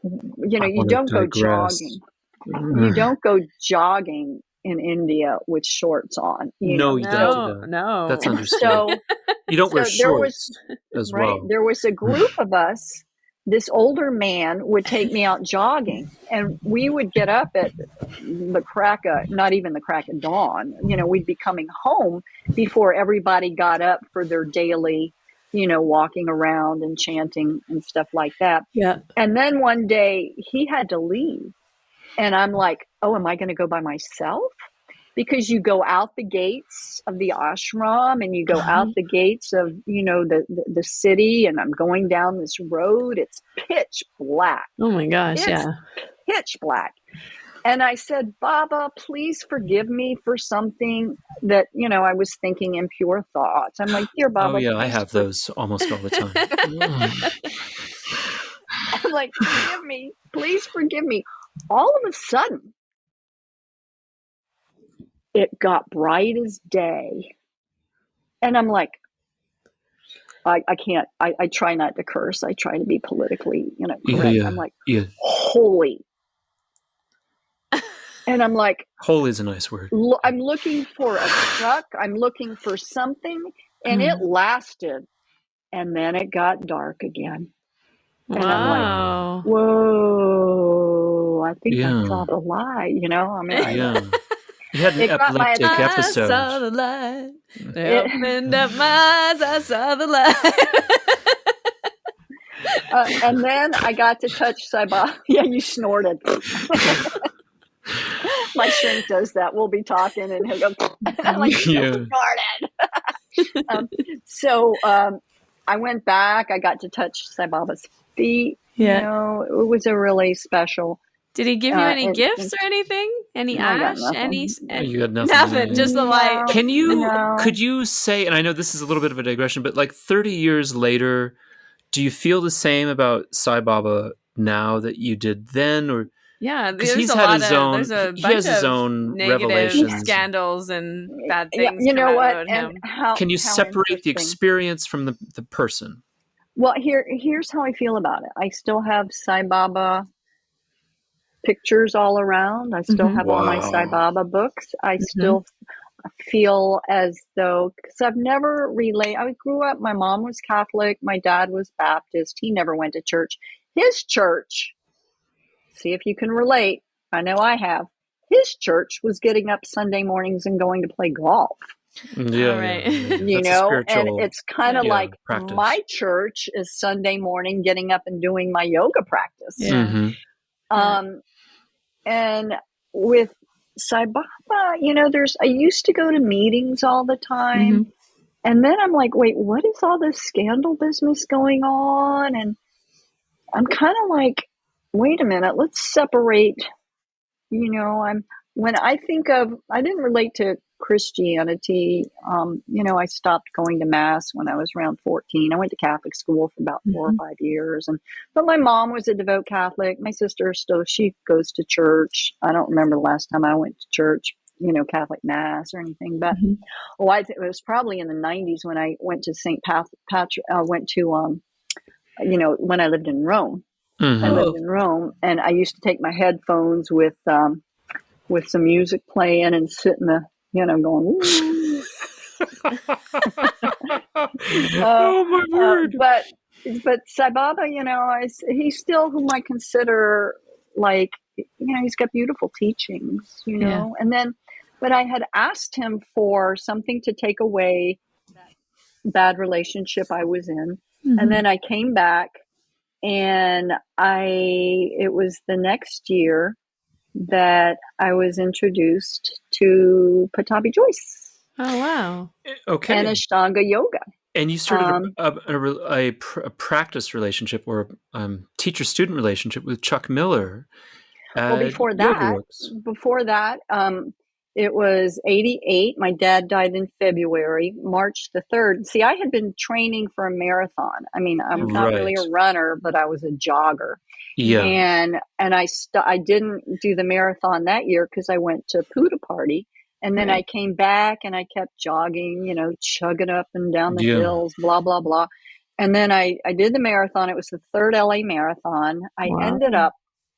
you don't go jogging. You don't go jogging in India with shorts on. No, you don't. No. That's understood. You don't wear shorts as well. There was a group of us. This older man would take me out jogging, and we would get up at not even the crack of dawn. We'd be coming home before everybody got up for their daily, walking around and chanting and stuff like that. Yeah. And then one day he had to leave. And I'm like, oh, am I going to go by myself? Because you go out the gates of the ashram and you go out the gates of, the city, and I'm going down this road. It's pitch black. Oh my gosh. It's pitch black. And I said, Baba, please forgive me for something that, I was thinking impure thoughts. I'm like, dear Baba. Oh yeah, I have those almost all the time. I'm like, forgive me. Please forgive me. All of a sudden, it got bright as day. And I'm like, I can't, I try not to curse. I try to be politically, correct. Yeah, I'm like, holy. And I'm like, holy is a nice word. I'm looking for a truck. I'm looking for something. And it lasted. And then it got dark again. And I'm like, whoa, I think I saw the lie, Yeah. You had an It got my epileptic attention. I episode. saw the light. They opened up my eyes. I saw the light. And then I got to touch Sai Baba. Yeah, you snorted. My shrink does that. We'll be talking and he'll go, and I'm like, you snorted. So I went back. I got to touch Sai Baba's feet. Yeah. You know, it was a really special. Did he give you any gifts or anything? Any ash? You got nothing. Nothing, just the light. Could you say, and I know this is a little bit of a digression, but like 30 years later, do you feel the same about Sai Baba now that you did then? Or there's he's a had lot his of own, there's a he bunch has his of own negative revelations, scandals and bad things. You know what? About him. Can you separate the experience from the person? Well, here's how I feel about it. I still have Sai Baba pictures all around. I still have all my Sai Baba books. I still feel as though, because I've never I grew up, my mom was Catholic, my dad was Baptist. He never went to church. His church, see if you can relate. I know I have. His church was getting up Sunday mornings and going to play golf. Yeah, right. You know, and it's kind of like practice. My church is Sunday morning getting up and doing my yoga practice. Yeah. And with Sai Baba, you know, I used to go to meetings all the time. And then I'm like, wait, what is all this scandal business going on? And I'm kind of like, wait a minute, let's separate. You know, when I think of, I didn't relate to Christianity. You know, I stopped going to mass when I was around 14. I went to Catholic school for about 4 or 5 years. But my mom was a devout Catholic. My sister she goes to church. I don't remember the last time I went to church, you know, Catholic mass or anything. But it was probably in the 90s when I went to St. Patrick, went to, you know, when I lived in Rome. I lived in Rome, and I used to take my headphones with some music playing and sit in the, you know, going, oh my word. But Sai Baba, you know, he's still whom I consider, like, you know, he's got beautiful teachings, you know. And then, but I had asked him for something to take away that bad relationship I was in. And then I came back. And it was the next year that I was introduced to Patabi Joyce. Oh, wow. Okay. And Ashtanga yoga. And you started a practice relationship or teacher-student relationship with Chuck Miller. Well, before that, it was 88. My dad died in February, March the 3rd. See, I had been training for a marathon. I mean, I'm not really a runner, but I was a jogger. Yeah. And I didn't do the marathon that year because I went to Puda Party. And then I came back and I kept jogging, you know, chugging up and down the hills, blah, blah, blah. And then I did the marathon. It was the 3rd LA marathon. I ended up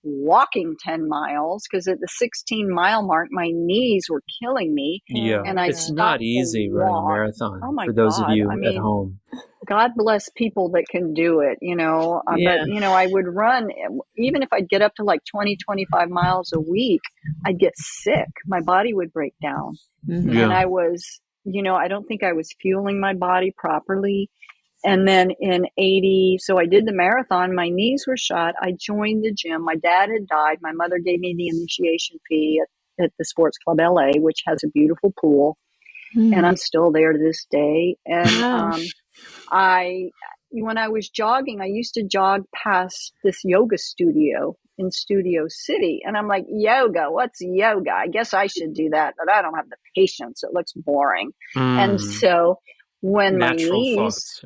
walking 10 miles because at the 16-mile mark, my knees were killing me. Yeah, and it's not easy running a marathon for those of you at home. God bless people that can do it, you know. But, you know, I would run, even if I'd get up to like 20, 25 miles a week, I'd get sick. My body would break down. And I was, you know, I don't think I was fueling my body properly. And then in 80, so I did the marathon. My knees were shot. I joined the gym. My dad had died. My mother gave me the initiation fee at the Sports Club LA, which has a beautiful pool. And I'm still there to this day. And when I was jogging, I used to jog past this yoga studio in Studio City. And I'm like, yoga, what's yoga? I guess I should do that, but I don't have the patience. It looks boring. And so when my knees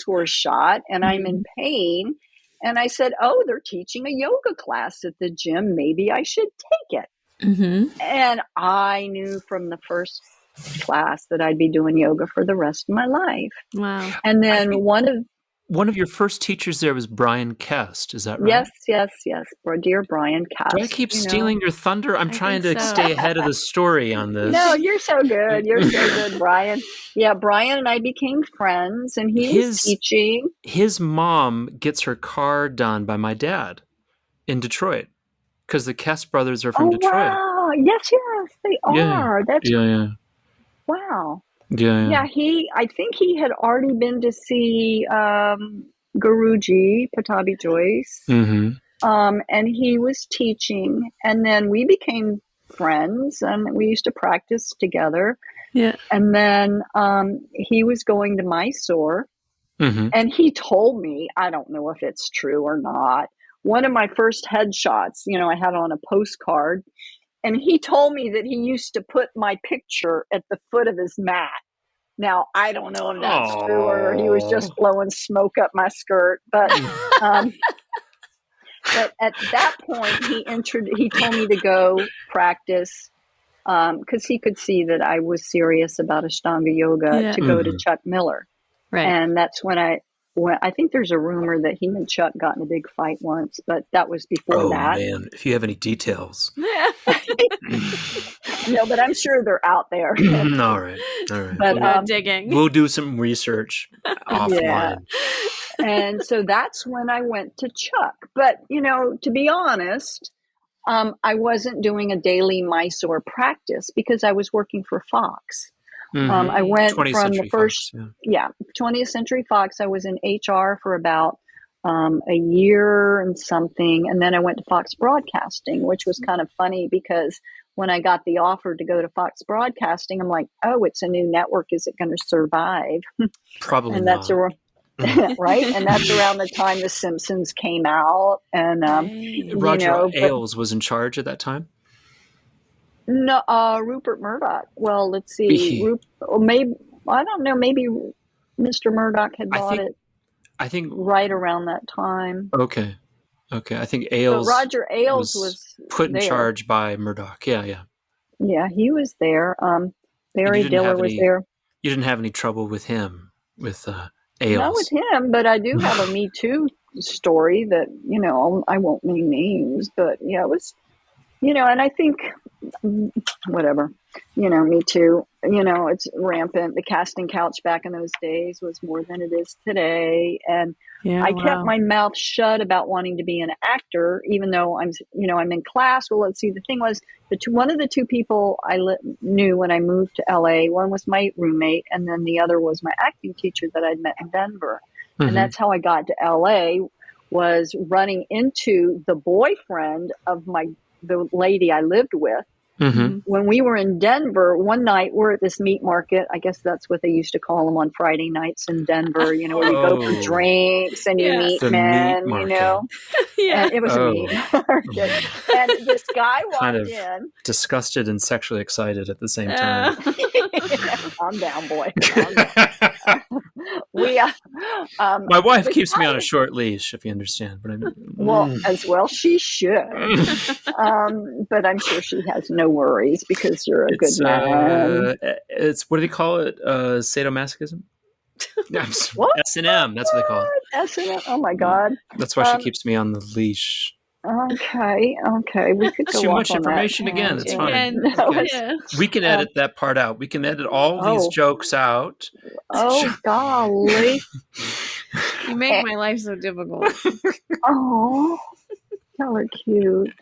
were shot and I'm in pain, and I said, oh, they're teaching a yoga class at the gym. Maybe I should take it. And I knew from the first class that I'd be doing yoga for the rest of my life. Wow. And then one of your first teachers there was Brian Kest. Is that right? Yes. Dear Brian Kest. Do I keep stealing your thunder? I'm trying to stay ahead of the story on this. No, you're so good. You're so good, Brian. Yeah, Brian and I became friends, and he was teaching. His mom gets her car done by my dad in Detroit. because the Kess brothers are from Oh, Detroit. wow. Yes, they are. That's wow. Yeah. I think he had already been to see Guruji, Patabi Joyce. Mm-hmm. And he was teaching, and then we became friends, and we used to practice together. Yeah. And then he was going to Mysore, and he told me, I don't know if it's true or not, one of my first headshots, I had on a postcard, and he told me that he used to put my picture at the foot of his mat. Now, I don't know if that's true or he was just blowing smoke up my skirt, but but at that point, he told me to go practice because he could see that I was serious about Ashtanga yoga, to go to Chuck Miller. Right. And that's when I think there's a rumor that he and Chuck got in a big fight once, but that was before that. Oh, man. If you have any details. No, but I'm sure they're out there. All right. But digging. We'll do some research offline. Yeah. And so that's when I went to Chuck. But, to be honest, I wasn't doing a daily Mysore practice because I was working for Fox. I went from the first, 20th Century Fox. I was in HR for about a year and something. And then I went to Fox Broadcasting, which was kind of funny because when I got the offer to go to Fox Broadcasting, I'm like, oh, it's a new network. Is it going to survive? Probably and not. Right. And that's around the time The Simpsons came out. And, Roger Ailes was in charge at that time? No, Rupert Murdoch. Well, let's see. Maybe, I don't know. Maybe Mr. Murdoch had bought it. I think right around that time. Okay. I think Ailes. But Roger Ailes was put in charge by Murdoch. Yeah, he was there. Barry Diller was there. You didn't have any trouble with him, with Ailes? Not with him, but I do have a Me Too story that, I won't name names, but yeah, it was, and I think, whatever, Me Too, it's rampant. The casting couch back in those days was more than it is today. And I kept my mouth shut about wanting to be an actor, even though I'm in class. Well, let's see. The thing was, one of the two people I knew when I moved to LA, one was my roommate, and then the other was my acting teacher that I'd met in Denver. And that's how I got to LA, was running into the boyfriend of the lady I lived with. When we were in Denver, one night we're at this meat market. I guess that's what they used to call them on Friday nights in Denver, where you go for drinks and you meet men, Yeah. And it was a meat market. And this guy walked in. Disgusted and sexually excited at the same time. Calm down, boy. Calm down. My wife keeps me on a short leash, if you understand. But well, as well she should. But I'm sure she has no worries because you're a good man. It's, what do they call it? Sadomasochism? What? S&M, that's what they call it. S&M? Oh my God. That's why she keeps me on the leash. Okay. We could go too much on information that. again. It's fine. Yeah. We can edit that part out. We can edit all these jokes out. Oh, golly. You make my life so difficult. Oh, y'all are cute.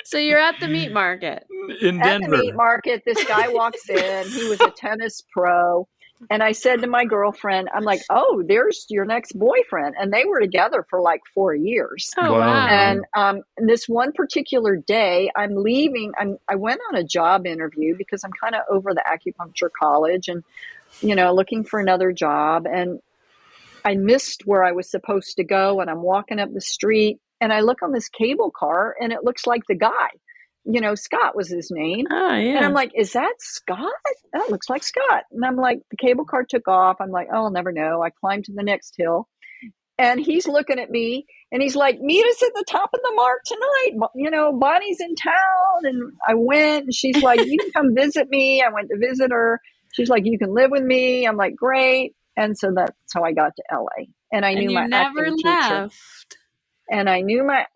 So you're at the meat market. In Denver. At the meat market, this guy walks in. He was a tennis pro. And I said to my girlfriend, I'm like, oh, there's your next boyfriend. And they were together for like 4 years. Oh, wow. And this one particular day, I'm leaving. I went on a job interview because I'm kind of over the acupuncture college and, looking for another job. And I missed where I was supposed to go. And I'm walking up the street and I look on this cable car and it looks like the guy. Scott was his name. Oh, yeah. And I'm like, is that Scott? That looks like Scott. And I'm like, the cable car took off. I'm like, oh, I'll never know. I climbed to the next hill. And he's looking at me and he's like, meet us at the top of the mark tonight. Bonnie's in town. And I went and she's like, you can come visit me. I went to visit her. She's like, you can live with me. I'm like, great. And so that's how I got to LA. And I knew my never acting left. teacher. And I knew I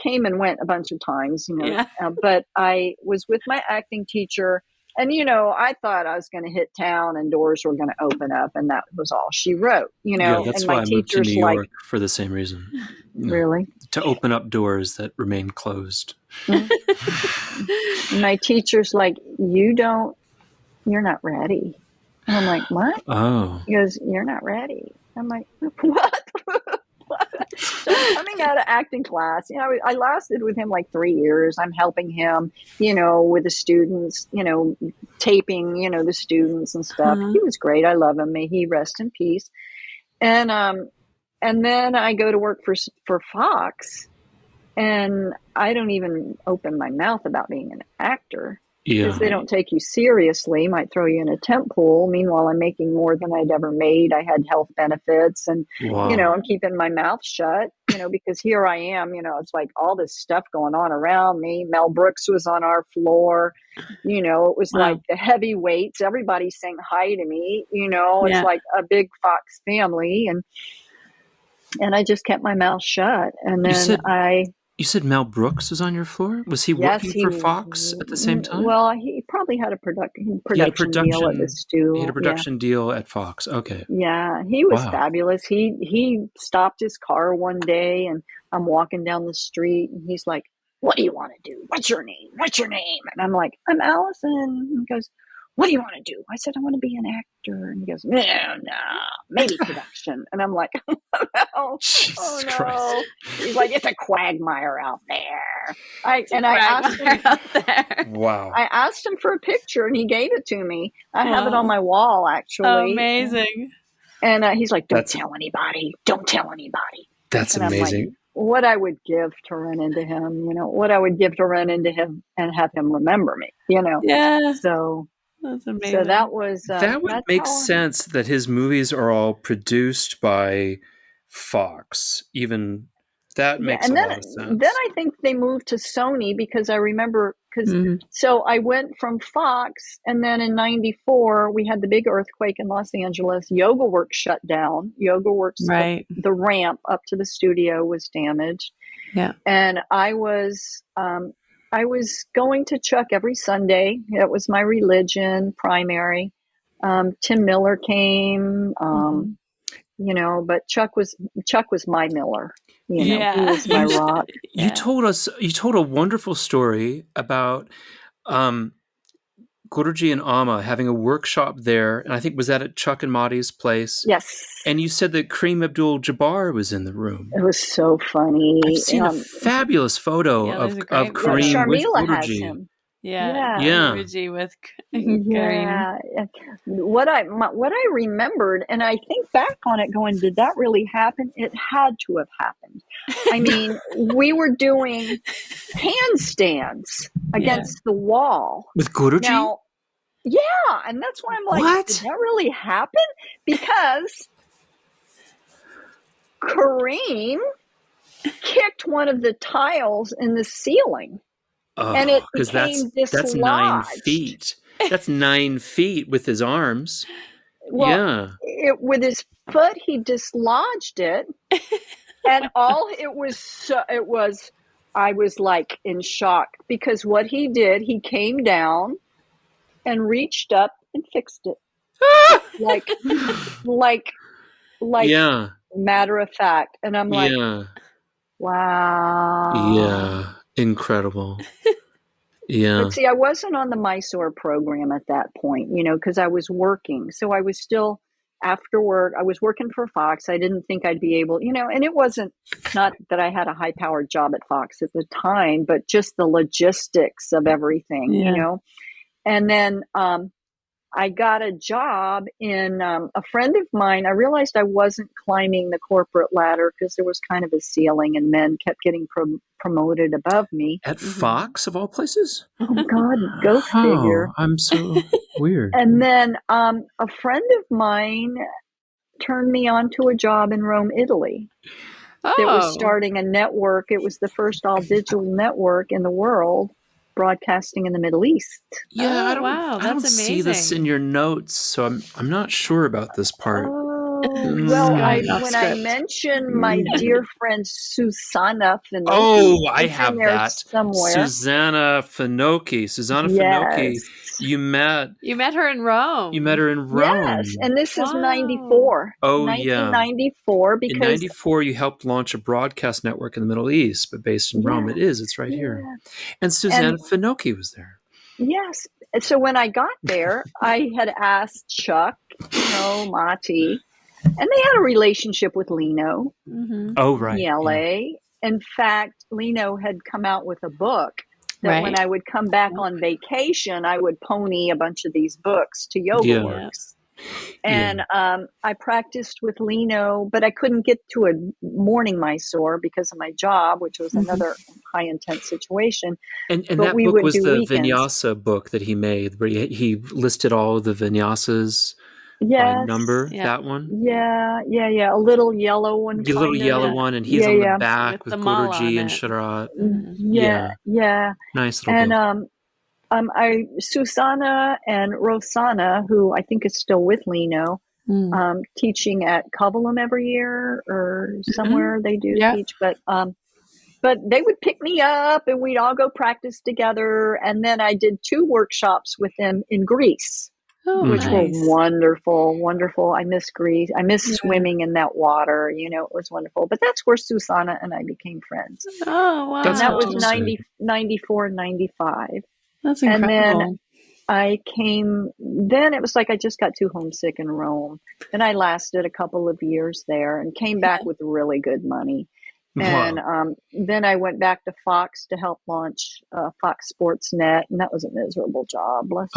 came and went a bunch of times, but I was with my acting teacher And, I thought I was going to hit town and doors were going to open up, and that was all she wrote, Yeah, that's and why my I moved to New teacher's like, York for the same reason. really? To open up doors that remain closed. Mm-hmm. My teacher's like, you're not ready. And I'm like, what? Oh. He goes, you're not ready. I'm like, what? So I'm coming out of acting class. I lasted with him like 3 years. I'm helping him, with the students, taping, the students and stuff. He was great. I love him. May he rest in peace. And then I go to work for Fox, and I don't even open my mouth about being an actor. Because they don't take you seriously, might throw you in a temp pool. Meanwhile, I'm making more than I'd ever made. I had health benefits, and I'm keeping my mouth shut. Because here I am. It's like all this stuff going on around me. Mel Brooks was on our floor. It was like the heavyweights. Everybody saying hi to me. It's like a big Fox family, and I just kept my mouth shut. And then You said Mel Brooks was on your floor? Was he working for Fox at the same time? Well, he probably had a production deal at the studio. He had a production deal at Fox. Okay. Yeah, he was fabulous. He stopped his car one day, and I'm walking down the street, and he's like, "What do you want to do? What's your name? What's your name?" And I'm like, "I'm Alyson." He goes, "What do you want to do?" I said, "I want to be an actor." And he goes, "No, maybe production." And I'm like, "Oh no!" Christ. He's like, "It's a quagmire out there." I asked him out there. Wow. I asked him for a picture, and he gave it to me. I have it on my wall, actually. Amazing. And he's like, "Don't tell anybody. Don't tell anybody." That's amazing. I'm like, what I would give to run into him, what I would give to run into him and have him remember me, Yeah. So that's amazing. So that was that would make sense that his movies are all produced by Fox. Even that makes a lot of sense. Then I think they moved to Sony, because I remember so I went from Fox, and then in '94 we had the big earthquake in Los Angeles. Yoga Works shut down. Yoga Works, the ramp up to the studio was damaged. Yeah, and I was going to Chuck every Sunday. It was my religion, primary. Tim Miller came, but Chuck was my Miller. He was my rock. You told a wonderful story about Guruji and Amma having a workshop there, and I think was that at Chuck and Mahdi's place? Yes. And you said that Kareem Abdul-Jabbar was in the room. It was so funny. I've seen a fabulous photo of Kareem with Sharmila Guruji. has him. Yeah. Guruji with Kareem. Yeah. What I remembered, and I think back on it going, did that really happen? It had to have happened. I mean, we were doing handstands against the wall. With Guruji? Now, yeah, and that's why I'm like, what? Did that really happen? Because Kareem kicked one of the tiles in the ceiling. And it became dislodged. That's 9 feet. That's 9 feet with his arms. Well, with his foot, he dislodged it, and I was like in shock, because what he did, he came down and reached up and fixed it, like matter of fact. And I'm like, wow, yeah, incredible. Yeah. But see, I wasn't on the Mysore program at that point, because I was working. So I was still, after work, I was working for Fox. I didn't think I'd be able, and it wasn't, not that I had a high-powered job at Fox at the time, but just the logistics of everything, And then I got a job in a friend of mine. I realized I wasn't climbing the corporate ladder, because there was kind of a ceiling, and men kept getting promoted above me. At Fox, of all places? Oh, God, go figure. I'm so weird. And then a friend of mine turned me on to a job in Rome, Italy. That was starting a network. It was the first all-digital network in the world, broadcasting in the Middle East. Yeah, I don't see this in your notes, so I'm not sure about this part. Well, Going off when I script. mentioned my dear friend Susanna Finoki, Oh, I it's in have there that. somewhere. Susanna Finoki. Susanna Finoki. Yes. You met her in Rome. her in Yes. Rome. And this is Wow. 94. Oh, yeah. 1994, In because 94, you helped launch a broadcast network in the Middle East, but based in Rome. It's right here. And Susanna And Finoki was there. yes. So when I got there, I had asked Chuck, Mati, and they had a relationship with Lino. Oh, right. PLA. In fact, Lino had come out with a book that when I would come back on vacation, I would pony a bunch of these books to Yoga Works. And I practiced with Lino, but I couldn't get to a morning Mysore because of my job, which was another high intense situation. And but that we book would was do the weekends. Vinyasa book that he made, where he listed all the Vinyasas by number. That one? Yeah. A little yellow one. The little yellow one, and he's on the back with Guruji and Shadarat. Yeah. Nice little book. Susanna and Rosanna, who I think is still with Lino, teaching at Kovalam every year or somewhere they do teach, but they would pick me up and we'd all go practice together. And then I did 2 workshops with them in Greece, which were wonderful. I miss Greece. I miss swimming in that water. It was wonderful. But that's where Susanna and I became friends. Oh, wow. And that was 94, 95. That's incredible. And then I came, then it was like I just got too homesick in Rome. And I lasted a couple of years there and came back with really good money. And then I went back to Fox to help launch Fox Sports Net, and that was a miserable job. Bless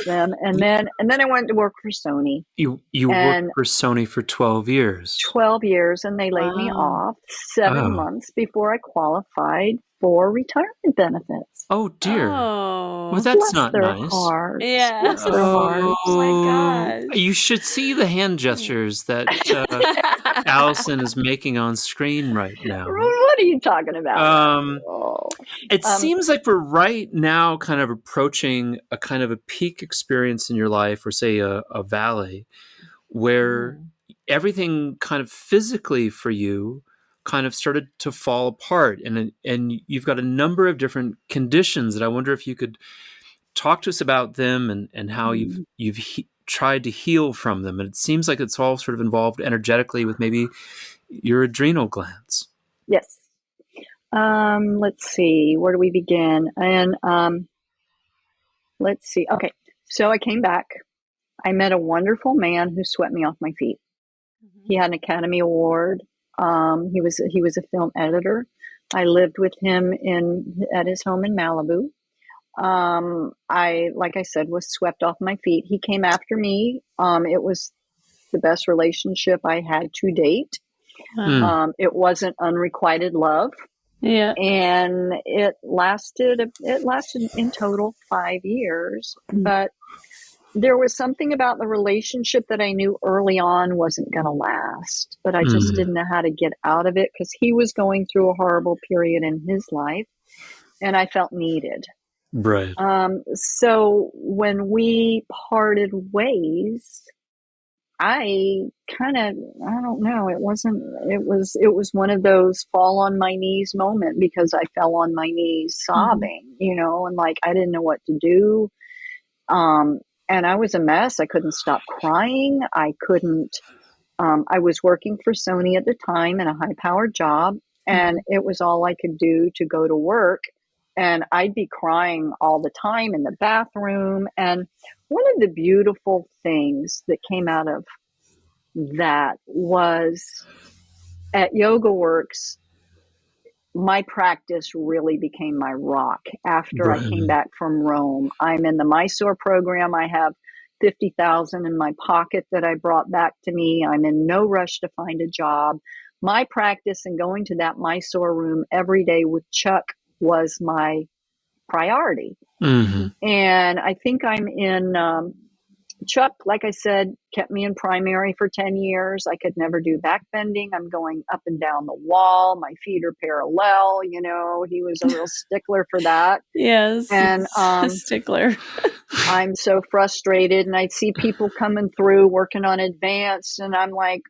them. And then I went to work for Sony. You worked for Sony for 12 years. 12 years, and they laid me off 7 months before I qualified for retirement benefits. Oh dear. Oh. Well, that's not nice. Hearts. Yeah. Bless their hearts. Oh my gosh. You should see the hand gestures that Alyson is making on screen right now. What are you talking about? It seems like we're right now kind of approaching a kind of a peak experience in your life, or say a valley, where everything kind of physically for you kind of started to fall apart, and you've got a number of different conditions that I wonder if you could talk to us about them and how you've tried to heal from them. And it seems like it's all sort of involved energetically with maybe your adrenal glands. Yes. Let's see, where do we begin? And let's see. Okay, so I came back. I met a wonderful man who swept me off my feet. He had an Academy Award. He was a film editor. I lived with him at his home in Malibu. I, like I said, was swept off my feet. He came after me. It was the best relationship I had to date. It wasn't unrequited love. Yeah. And it lasted in total 5 years, but there was something about the relationship that I knew early on wasn't going to last, but I just didn't know how to get out of it because he was going through a horrible period in his life and I felt needed. Right. So when we parted ways, I don't know. It was one of those fall on my knees moment because I fell on my knees sobbing, and like, I didn't know what to do. And I was a mess. I couldn't stop crying. I was working for Sony at the time in a high powered job, and it was all I could do to go to work. And I'd be crying all the time in the bathroom. And one of the beautiful things that came out of that was at Yoga Works, my practice really became my rock after I came back from Rome. I'm in the Mysore program. I have 50,000 in my pocket that I brought back to me. I'm in no rush to find a job. My practice and going to that Mysore room every day with Chuck was my priority. And I think I'm in, Chuck, like I said, kept me in primary for 10 years. I could never do back bending. I'm going up and down the wall. My feet are parallel. He was a real stickler for that. Yes. And stickler. I'm so frustrated, and I'd see people coming through working on advanced, and I'm like,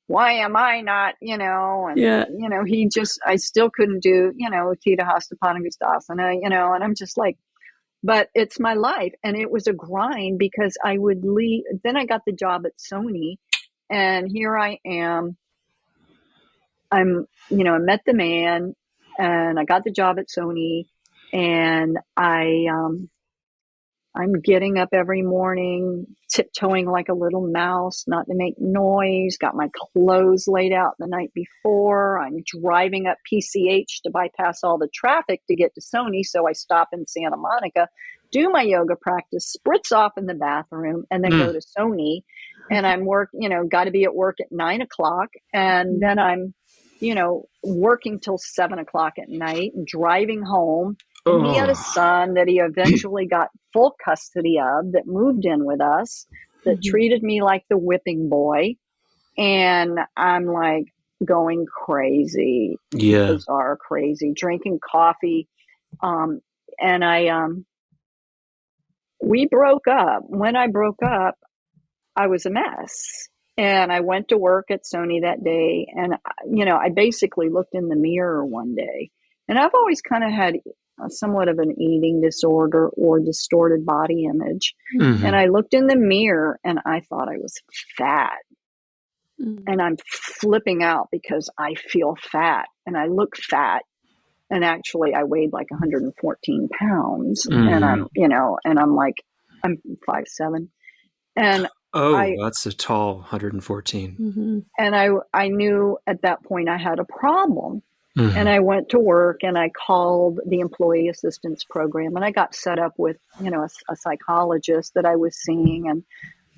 why am I not, and I still couldn't do, Theta Hastapana Gustasana, and I'm just like, but it's my life. And it was a grind because I would leave. Then I got the job at Sony, and here I am. I met the man, and I got the job at Sony, and I'm getting up every morning, tiptoeing like a little mouse, not to make noise, got my clothes laid out the night before. I'm driving up PCH to bypass all the traffic to get to Sony. So I stop in Santa Monica, do my yoga practice, spritz off in the bathroom, and then go to Sony. And I'm got to be at work at 9:00. And then I'm, working till 7:00 at night and driving home. And he had a son that he eventually got full custody of, that moved in with us, that treated me like the whipping boy. And I'm like going crazy, bizarre crazy, drinking coffee. We broke up. When I broke up, I was a mess. And I went to work at Sony that day. And, I basically looked in the mirror one day. And I've always kind of had somewhat of an eating disorder or distorted body image. And I looked in the mirror and I thought I was fat. And I'm flipping out because I feel fat and I look fat. And actually I weighed like 114 pounds. And I'm like, I'm 5'7". And that's a tall 114. And I knew at that point I had a problem. And I went to work and I called the employee assistance program, and I got set up with, a psychologist that I was seeing.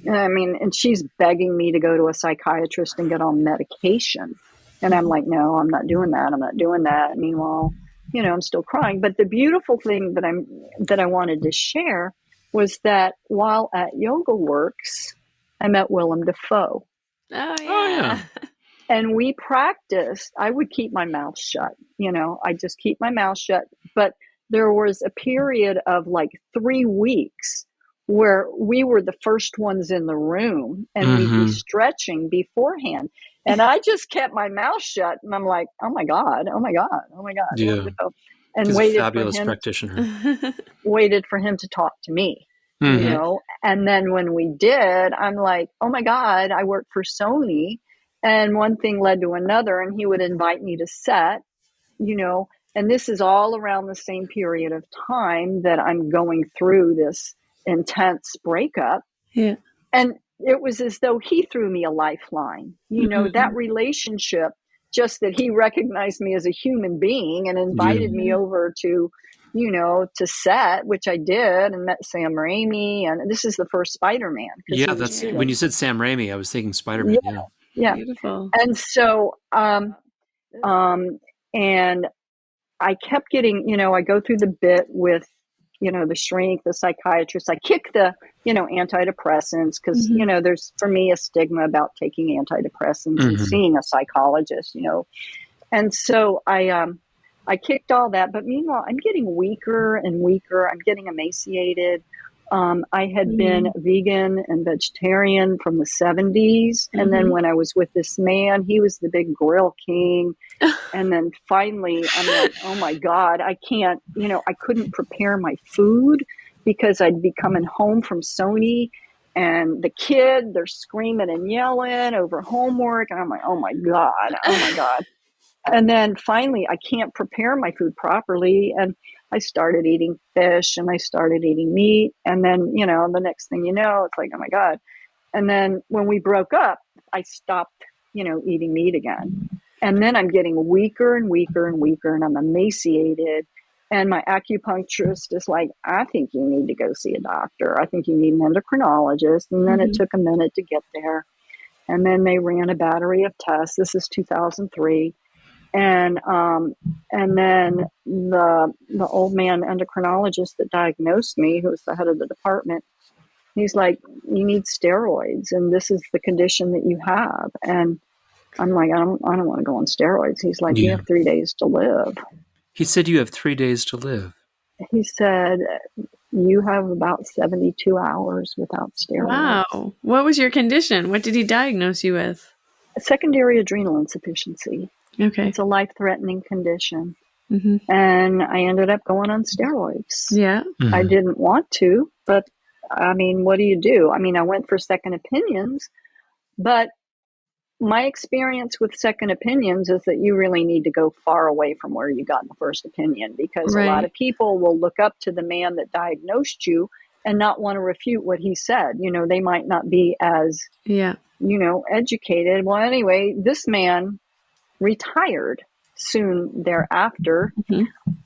And she's begging me to go to a psychiatrist and get on medication. And I'm like, no, I'm not doing that. I'm not doing that. Meanwhile, I'm still crying. But the beautiful thing that I wanted to share was that while at Yoga Works, I met Willem Dafoe. Oh, yeah. And we practiced. I would keep my mouth shut. I just keep my mouth shut. But there was a period of like 3 weeks where we were the first ones in the room, and we'd be stretching beforehand. And I just kept my mouth shut, and I'm like, oh my God, oh my God, oh my God. Yeah. And fabulous practitioner. Waited for him to talk to me. And then when we did, I'm like, oh my God, I work for Sony. And one thing led to another, and he would invite me to set, and this is all around the same period of time that I'm going through this intense breakup. Yeah. And it was as though he threw me a lifeline, that relationship, just that he recognized me as a human being and invited me over to, to set, which I did, and met Sam Raimi. And this is the first Spider-Man. Yeah, that's when you said Sam Raimi, I was thinking Spider-Man. Yeah. Beautiful. And so, and I kept getting, I go through the bit with, the shrink, the psychiatrist. I kick the, antidepressants because, there's for me a stigma about taking antidepressants and seeing a psychologist, And so I kicked all that. But meanwhile, I'm getting weaker and weaker. I'm getting emaciated. I had been vegan and vegetarian from the 70s. And then when I was with this man, he was the big grill king. And then finally, I'm like, oh my God, I can't, I couldn't prepare my food because I'd be coming home from Sony, and the kid, they're screaming and yelling over homework. And I'm like, oh my God, oh my God. And then finally, I can't prepare my food properly. And I started eating fish and I started eating meat. And then, the next thing you know, it's like, oh my God. And then when we broke up, I stopped, eating meat again. And then I'm getting weaker and weaker and weaker, and I'm emaciated. And my acupuncturist is like, I think you need to go see a doctor. I think you need an endocrinologist. And then it took a minute to get there. And then they ran a battery of tests. This is 2003. And then the old man endocrinologist that diagnosed me, who was the head of the department, he's like, you need steroids, and this is the condition that you have. And I'm like, I don't want to go on steroids. He's like, you have 3 days to live. He said you have 3 days to live. he said, you have about 72 hours without steroids. Wow. What was your condition? What did he diagnose you with? Secondary adrenal insufficiency. Okay. It's a life-threatening condition. And I ended up going on steroids. Yeah. I didn't want to, but I mean, what do you do? I mean, I went for second opinions, but my experience with second opinions is that you really need to go far away from where you got the first opinion, because a lot of people will look up to the man that diagnosed you and not want to refute what he said. You know, they might not be as, educated. Well, anyway, this man retired soon thereafter.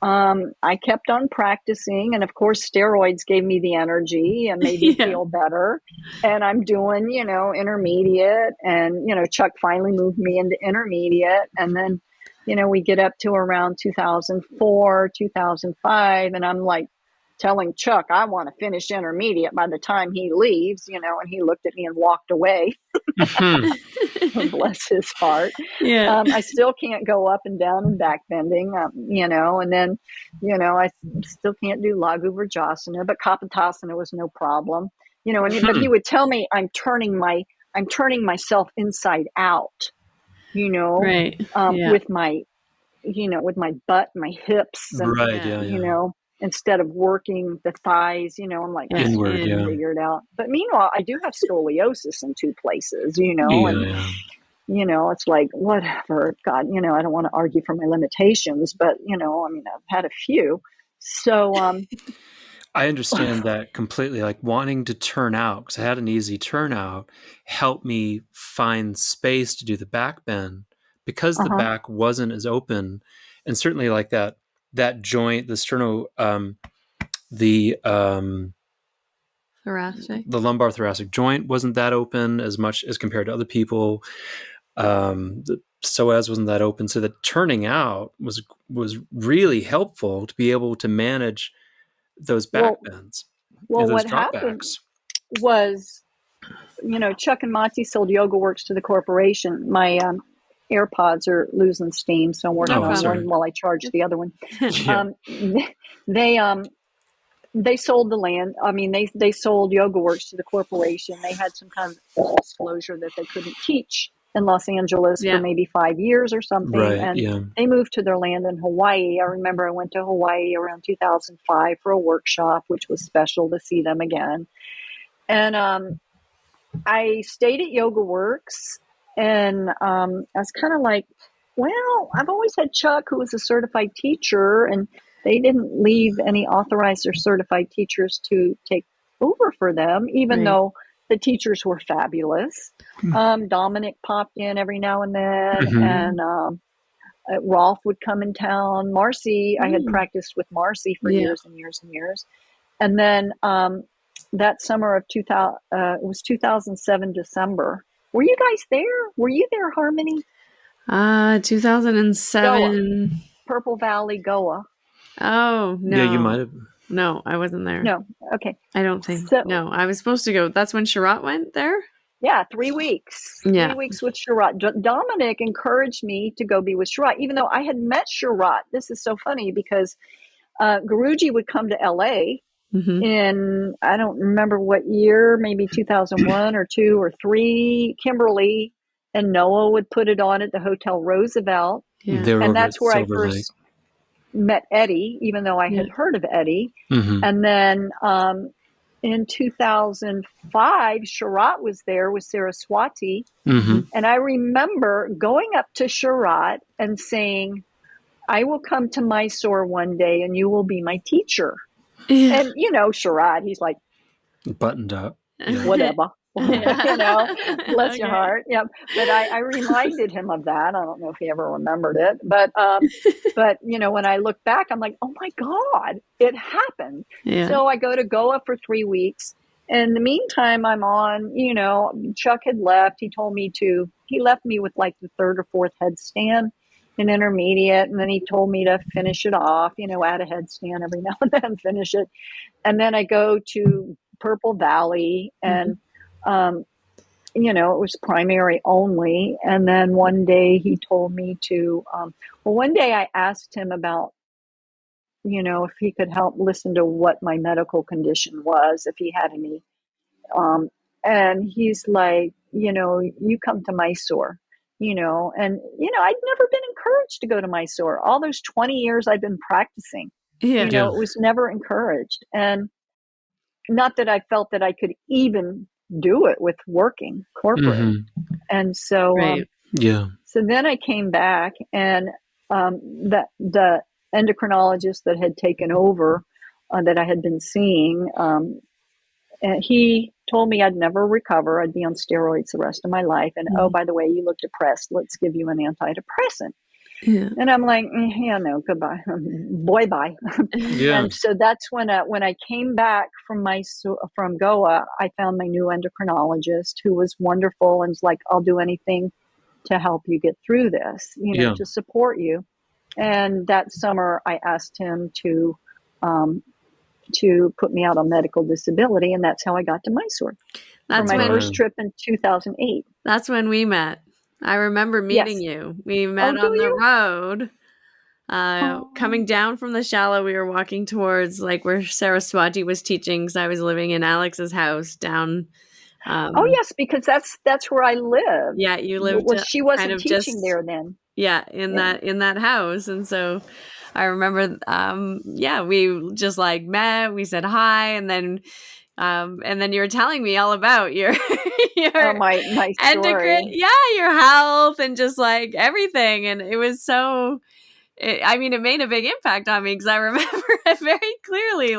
I kept on practicing, and of course steroids gave me the energy and made me feel better. And I'm doing, intermediate, and Chuck finally moved me into intermediate, and then we get up to around 2004, 2005, and I'm like telling Chuck I want to finish intermediate by the time he leaves, and he looked at me and walked away. Bless his heart. I still can't go up and down and back bending, and then, I still can't do Laghu Vrajasana, but Kapotasana was no problem, but he would tell me I'm turning myself inside out, with my, with my butt, my hips, and, instead of working the thighs, I'm like, inward, figured out. But meanwhile, I do have scoliosis in two places, and, it's like, whatever, God, I don't want to argue for my limitations, but, I mean, I've had a few. So, I understand that completely. Like wanting to turn out, because I had an easy turnout, helped me find space to do the back bend, because the back wasn't as open, and certainly like that joint, the thoracic, the lumbar thoracic joint wasn't that open as much as compared to other people. The psoas wasn't that open, so the turning out was really helpful to be able to manage those back bends. Well, those what happened was, Chuck and Monty sold Yoga Works to the corporation. My AirPods are losing steam, so I'm working on one while I charge the other one. They sold the land. I mean, they sold Yoga Works to the corporation. They had some kind of disclosure that they couldn't teach in Los Angeles for maybe 5 years or something. They moved to their land in Hawaii. I remember I went to Hawaii around 2005 for a workshop, which was special to see them again. And I stayed at Yoga Works, and I was kind of like, well, I've always had Chuck, who was a certified teacher, and they didn't leave any authorized or certified teachers to take over for them, even though the teachers were fabulous. Dominic popped in every now and then, and Rolf would come in town. Marcy, I had practiced with Marcy for years and years and years. And then that summer of 2000, it was 2007 December. Were you guys there? Were you there, Harmony? 2007. Goa. Purple Valley, Goa. Oh, no. Yeah, you might have. No, I wasn't there. No, okay. I don't think. So, no, I was supposed to go. That's when Sharat went there? Yeah, 3 weeks. 3 weeks with Sharat. Dominic encouraged me to go be with Sharat, even though I had met Sharat. This is so funny because Guruji would come to LA in, I don't remember what year, maybe 2001 or 2 or 3. Kimberly and Noah would put it on at the Hotel Roosevelt. And that's where I first met Eddie, even though I had heard of Eddie. And then in 2005, Sharat was there with Saraswati. And I remember going up to Sharat and saying, I will come to Mysore one day and you will be my teacher. And, Sharat, he's like, buttoned up. Whatever. Bless your heart. Yeah. But I reminded him of that. I don't know if he ever remembered it, but when I look back, I'm like, oh my God, it happened. So I go to Goa for 3 weeks. In the meantime, I'm on, Chuck had left. He left me with like the 3rd or 4th headstand in intermediate. And then he told me to finish it off, add a headstand every now and then, finish it. And then I go to Purple Valley, and it was primary only. And then one day he told me to one day I asked him about if he could help listen to what my medical condition was, if he had any. And he's like, you come to Mysore, and, I'd never been encouraged to go to Mysore. All those 20 years I've been practicing, it was never encouraged. And not that I felt that I could even do it with working corporate. And so, so then I came back, and the endocrinologist that had taken over, that I had been seeing, and he told me I'd never recover. I'd be on steroids the rest of my life. And, oh, by the way, you look depressed. Let's give you an antidepressant. Yeah. And I'm like, yeah, no, goodbye. Boy, bye. Yeah. And so that's when I came back from Goa, I found my new endocrinologist, who was wonderful and was like, I'll do anything to help you get through this, to support you. And that summer I asked him to put me out on medical disability, and that's how I got to Mysore. That's for my first trip in 2008. That's when we met. I remember meeting you. We met on the road. Coming down from the shallow, we were walking towards where Saraswati was teaching, because I was living in Alex's house down. Yes, because that's where I lived. Yeah, you lived. Well, she wasn't teaching there then. Yeah, in that house, and so I remember. We just met. We said hi, and then you were telling me all about your my endocrine, your health, and just everything, and it was so. It made a big impact on me, because I remember it very clearly.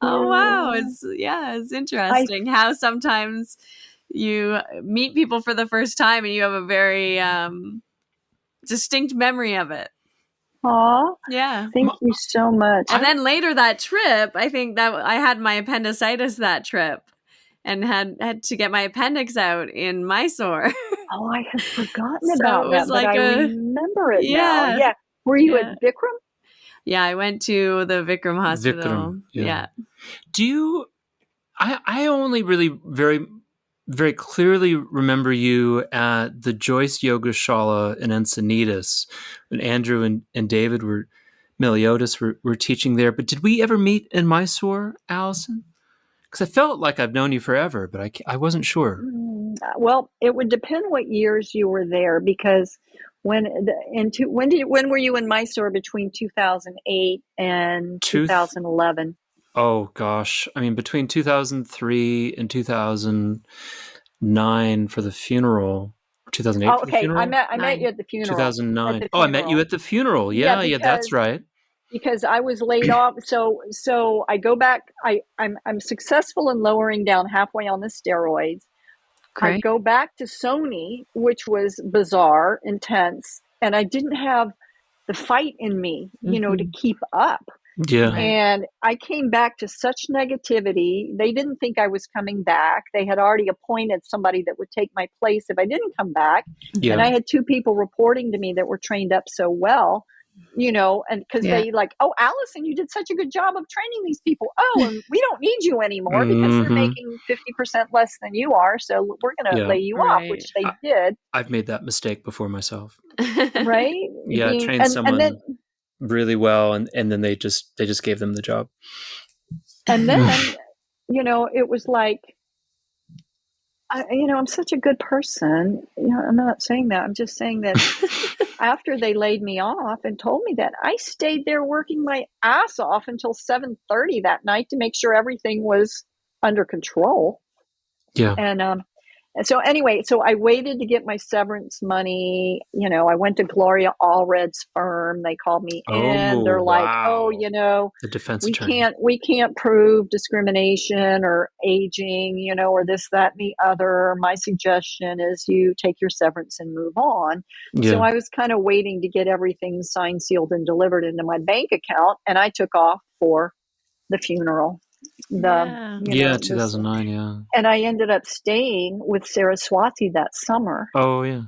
Wow, it's interesting how sometimes you meet people for the first time and you have a very distinct memory of it. Aw, yeah. Thank you so much. And then later that trip, I think that I had my appendicitis that trip, and had to get my appendix out in Mysore. Oh, I had forgotten about that, but I remember it now. Yeah. Were you at Vikram? Yeah, I went to the Vikram hospital. Vikram, yeah. Do you? I only really very, very clearly remember you at the Joyce Yogashala in Encinitas when Andrew and David Meliodas were teaching there. But did we ever meet in Mysore, Alyson? Because I felt like I've known you forever, but I wasn't sure. Well, it would depend what years you were there, because when were you in Mysore between 2008 and 2011? Oh gosh, between 2003 and 2009 for the funeral. 2008 for the funeral? I met you at the funeral. 2009. I met you at the funeral. Yeah, that's right. Because I was laid off. So I go back. I'm successful in lowering down halfway on the steroids. Great. I go back to Sony, which was bizarre, intense, and I didn't have the fight in me, to keep up. Yeah. And I came back to such negativity. They didn't think I was coming back. They had already appointed somebody that would take my place if I didn't come back. Yeah. And I had two people reporting to me that were trained up so well, and because they oh, Alyson, you did such a good job of training these people. Oh, and we don't need you anymore because they're making 50% less than you are. So we're going to lay you off, which they did. I've made that mistake before myself. Right? Yeah, trained someone really well, and then they just gave them the job. And then, it was like, I'm such a good person. I'm not saying that. I'm just saying that after they laid me off and told me that, I stayed there working my ass off until 7:30 that night to make sure everything was under control. Yeah. And so anyway, I waited to get my severance money. I went to Gloria Allred's firm. They called me in. They're like, the defense attorney. We can't prove discrimination or aging, or this, that, and the other. My suggestion is you take your severance and move on. Yeah. So I was kind of waiting to get everything signed, sealed, and delivered into my bank account. And I took off for the funeral. 2009, yeah. And I ended up staying with Saraswati that summer. Oh, yeah.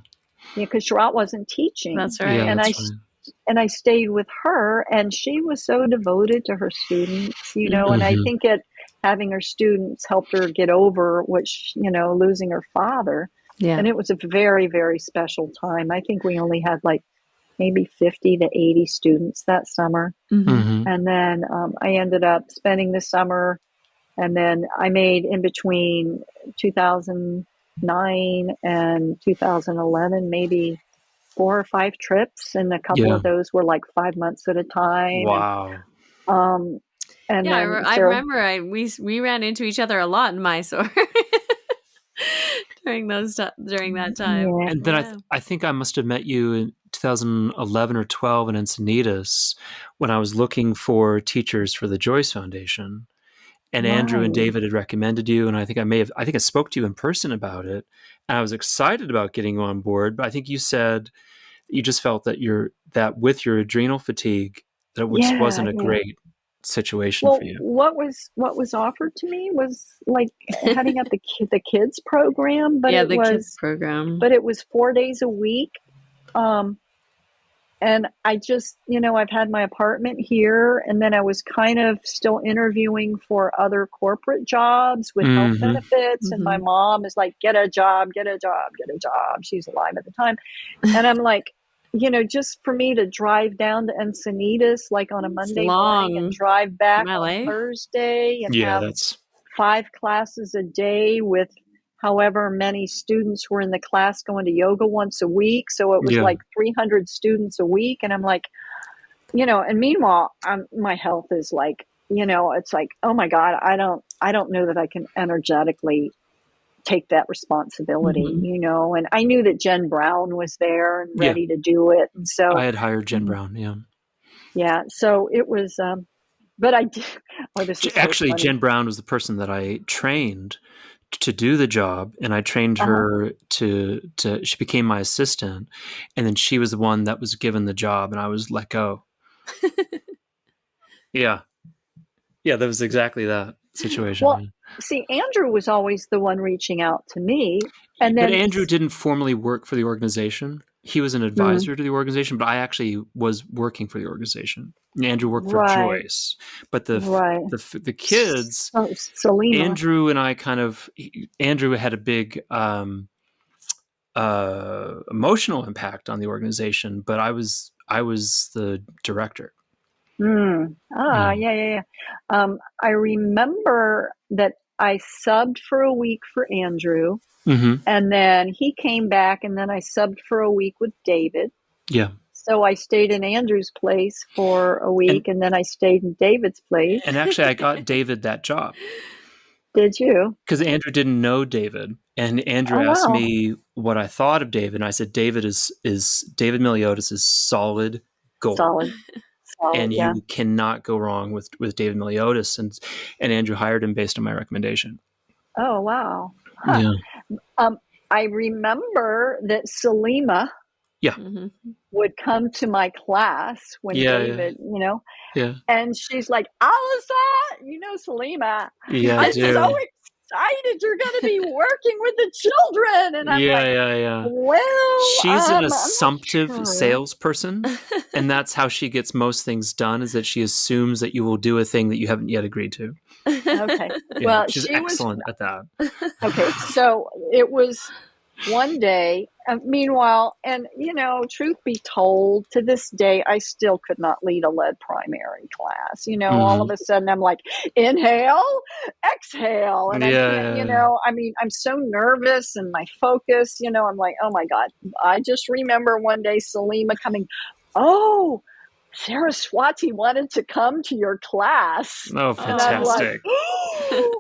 Yeah, because Sharat wasn't teaching. That's right. Yeah, and I stayed with her, and she was so devoted to her students, and I think having her students helped her get over losing her father. Yeah. And it was a very, very special time. I think we only had maybe 50 to 80 students that summer. Mm-hmm. And then I ended up spending the summer, and then I made in between 2009 and 2011, maybe 4 or 5 trips, and a couple Yeah. of those were like 5 months at a time. Wow. And Yeah, then I Sarah, remember we ran into each other a lot in Mysore during that time. yeah, And then I think I must have met you in 2011 or 12 in Encinitas when I was looking for teachers for the Joyce Foundation. And Andrew and right. David had recommended you, and I think I spoke to you in person about it, and I was excited about getting you on board. But I think you said you just felt that with your adrenal fatigue, that it just Yeah, wasn't a yeah. great situation Well, for you. what was offered to me was like heading up the kids program, but Yeah, it the kids was program. 4 days a week. And I just, I've had my apartment here, and then I was kind of still interviewing for other corporate jobs with health Mm-hmm. benefits. And my mom is like, get a job, get a job, get a job. She's alive at the time. And I'm like, just for me to drive down to Encinitas like on a Monday morning and drive back on Thursday and Yeah, have that's 5 classes a day with however many students were in the class going to yoga once a week. So it was like 300 students a week. And I'm like, and meanwhile, my health is like, it's like, oh my God, I don't know that I can energetically take that responsibility, and I knew that Jen Brown was there and ready to do it. And so I had hired Jen Brown. Yeah. Yeah. So it was, but I did, oh, this is so Actually, funny. Jen Brown was the person that I trained to do the job, and I trained her to she became my assistant, and then she was the one that was given the job, and I was let go. Yeah, that was exactly that situation. Well, see, Andrew was always the one reaching out to me, and But then Andrew didn't formally work for the organization. He was an advisor to the organization, but I actually was working for the organization. Andrew worked for right, Joyce, but the right. kids, Selima. Andrew and I Andrew had a big emotional impact on the organization, but I was the director. Yeah. I remember that I subbed for a week for Andrew, and then he came back, and then I subbed for a week with David. Yeah. So I stayed in Andrew's place for a week, and then I stayed in David's place. And actually, I got David that job. Did you? Because Andrew didn't know David, and Andrew asked me what I thought of David, and I said David is David Meliodas is solid gold. Solid, and yeah. you cannot go wrong with David Meliodas, and Andrew hired him based on my recommendation. Oh wow! Huh. Yeah. I remember that Selima would come to my class when David, and she's like, Alyson, Selima. Yeah, I'm so excited you're going to be working with the children. And I'm well, she's an assumptive salesperson, and that's how she gets most things done, is that she assumes that you will do a thing that you haven't yet agreed to. Okay. Yeah, well, she's excellent at that. Okay. So it was one day, meanwhile, and truth be told, to this day, I still could not lead a lead primary class. All of a sudden I'm like, inhale, exhale. And I can't, I'm so nervous, and my focus, I'm like, oh my God. I just remember one day Selima coming, oh, Saraswati wanted to come to your class. Oh, fantastic.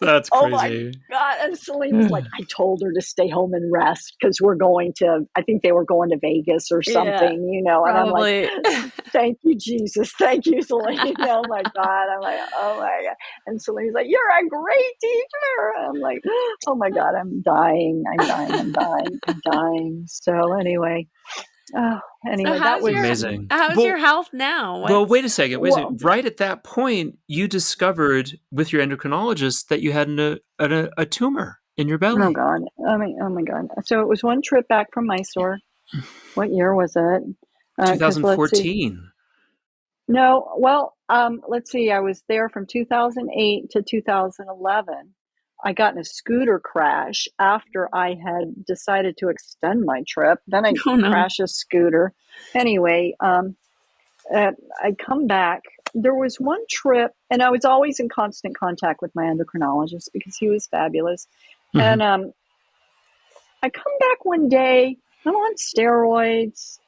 That's crazy. Oh my God. And Celine was like, I told her to stay home and rest because I think they were going to Vegas or something, and I'm like, thank you, Jesus. Thank you, Celine. Oh my God. I'm like, oh my God. And Celine's like, you're a great teacher. I'm like, oh my God, I'm dying. So anyway. That was amazing. How's your health now? Well, wait a second. Right at that point, you discovered with your endocrinologist that you had a tumor in your belly. Oh God! Oh my God! So it was one trip back from Mysore. What year was it? 2014. No, well, let's see. I was there from 2008 to 2011. I got in a scooter crash after I had decided to extend my trip. Then I crashed a scooter. Anyway, I come back. There was one trip, and I was always in constant contact with my endocrinologist because he was fabulous. And I come back one day, I'm on steroids.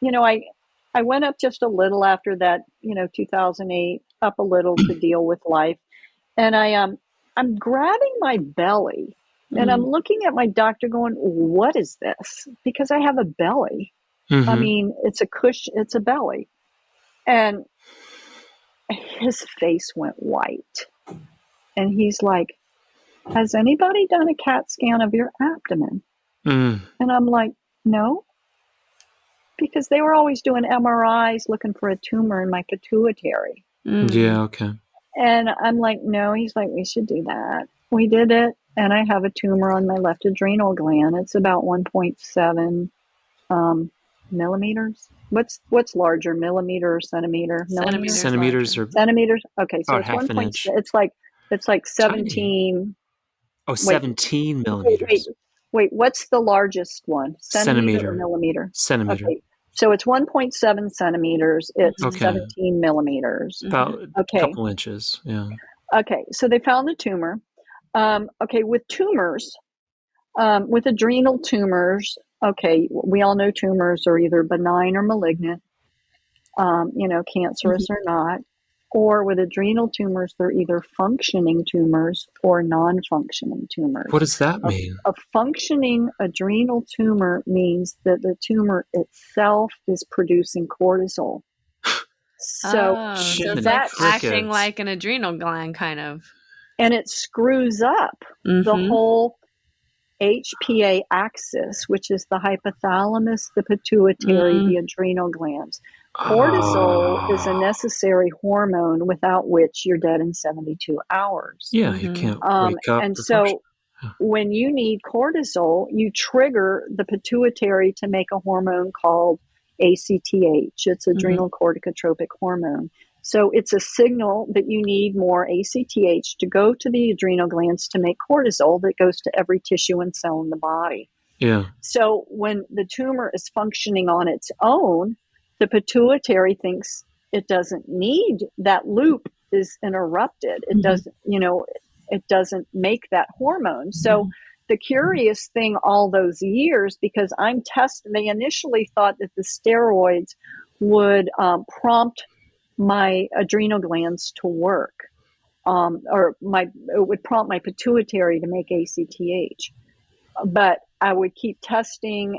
I went up just a little after that, 2008, up a little to deal with life. And I'm grabbing my belly and I'm looking at my doctor going, what is this? Because I have a belly. I mean, it's a cushion, it's a belly. And his face went white. And he's like, has anybody done a CAT scan of your abdomen? And I'm like, no. Because they were always doing MRIs looking for a tumor in my pituitary. Yeah, okay. And I'm like, no. He's like, we should do that. We did it. And I have a tumor on my left adrenal gland. It's about 1.7 millimeters. What's larger, millimeter or centimeter? Centimeters or centimeters. Okay, so it's half an inch. It's like 17. Tiny. Oh, 17 millimeters. Wait, what's the largest one? Centimeter or millimeter? Centimeter. Okay, so it's 1.7 centimeters. It's 17 millimeters. About a couple inches. Yeah. Okay, so they found the tumor. With tumors, with adrenal tumors. Okay, we all know tumors are either benign or malignant, cancerous or not. Or with adrenal tumors, they're either functioning tumors or non-functioning tumors. What does that mean? A functioning adrenal tumor means that the tumor itself is producing cortisol. So that's acting like an adrenal gland, kind of. And it screws up the whole HPA axis, which is the hypothalamus, the pituitary, the adrenal glands. Cortisol is a necessary hormone without which you're dead in 72 hours. Yeah, you can't wake up. And so when you need cortisol, you trigger the pituitary to make a hormone called ACTH. It's adrenal corticotropic hormone. So it's a signal that you need more ACTH to go to the adrenal glands to make cortisol that goes to every tissue and cell in the body. Yeah. So when the tumor is functioning on its own, the pituitary thinks it doesn't need that loop is interrupted. It doesn't, it doesn't make that hormone. So the curious thing all those years, because they initially thought that the steroids would prompt my adrenal glands to work, it would prompt my pituitary to make ACTH. But I would keep testing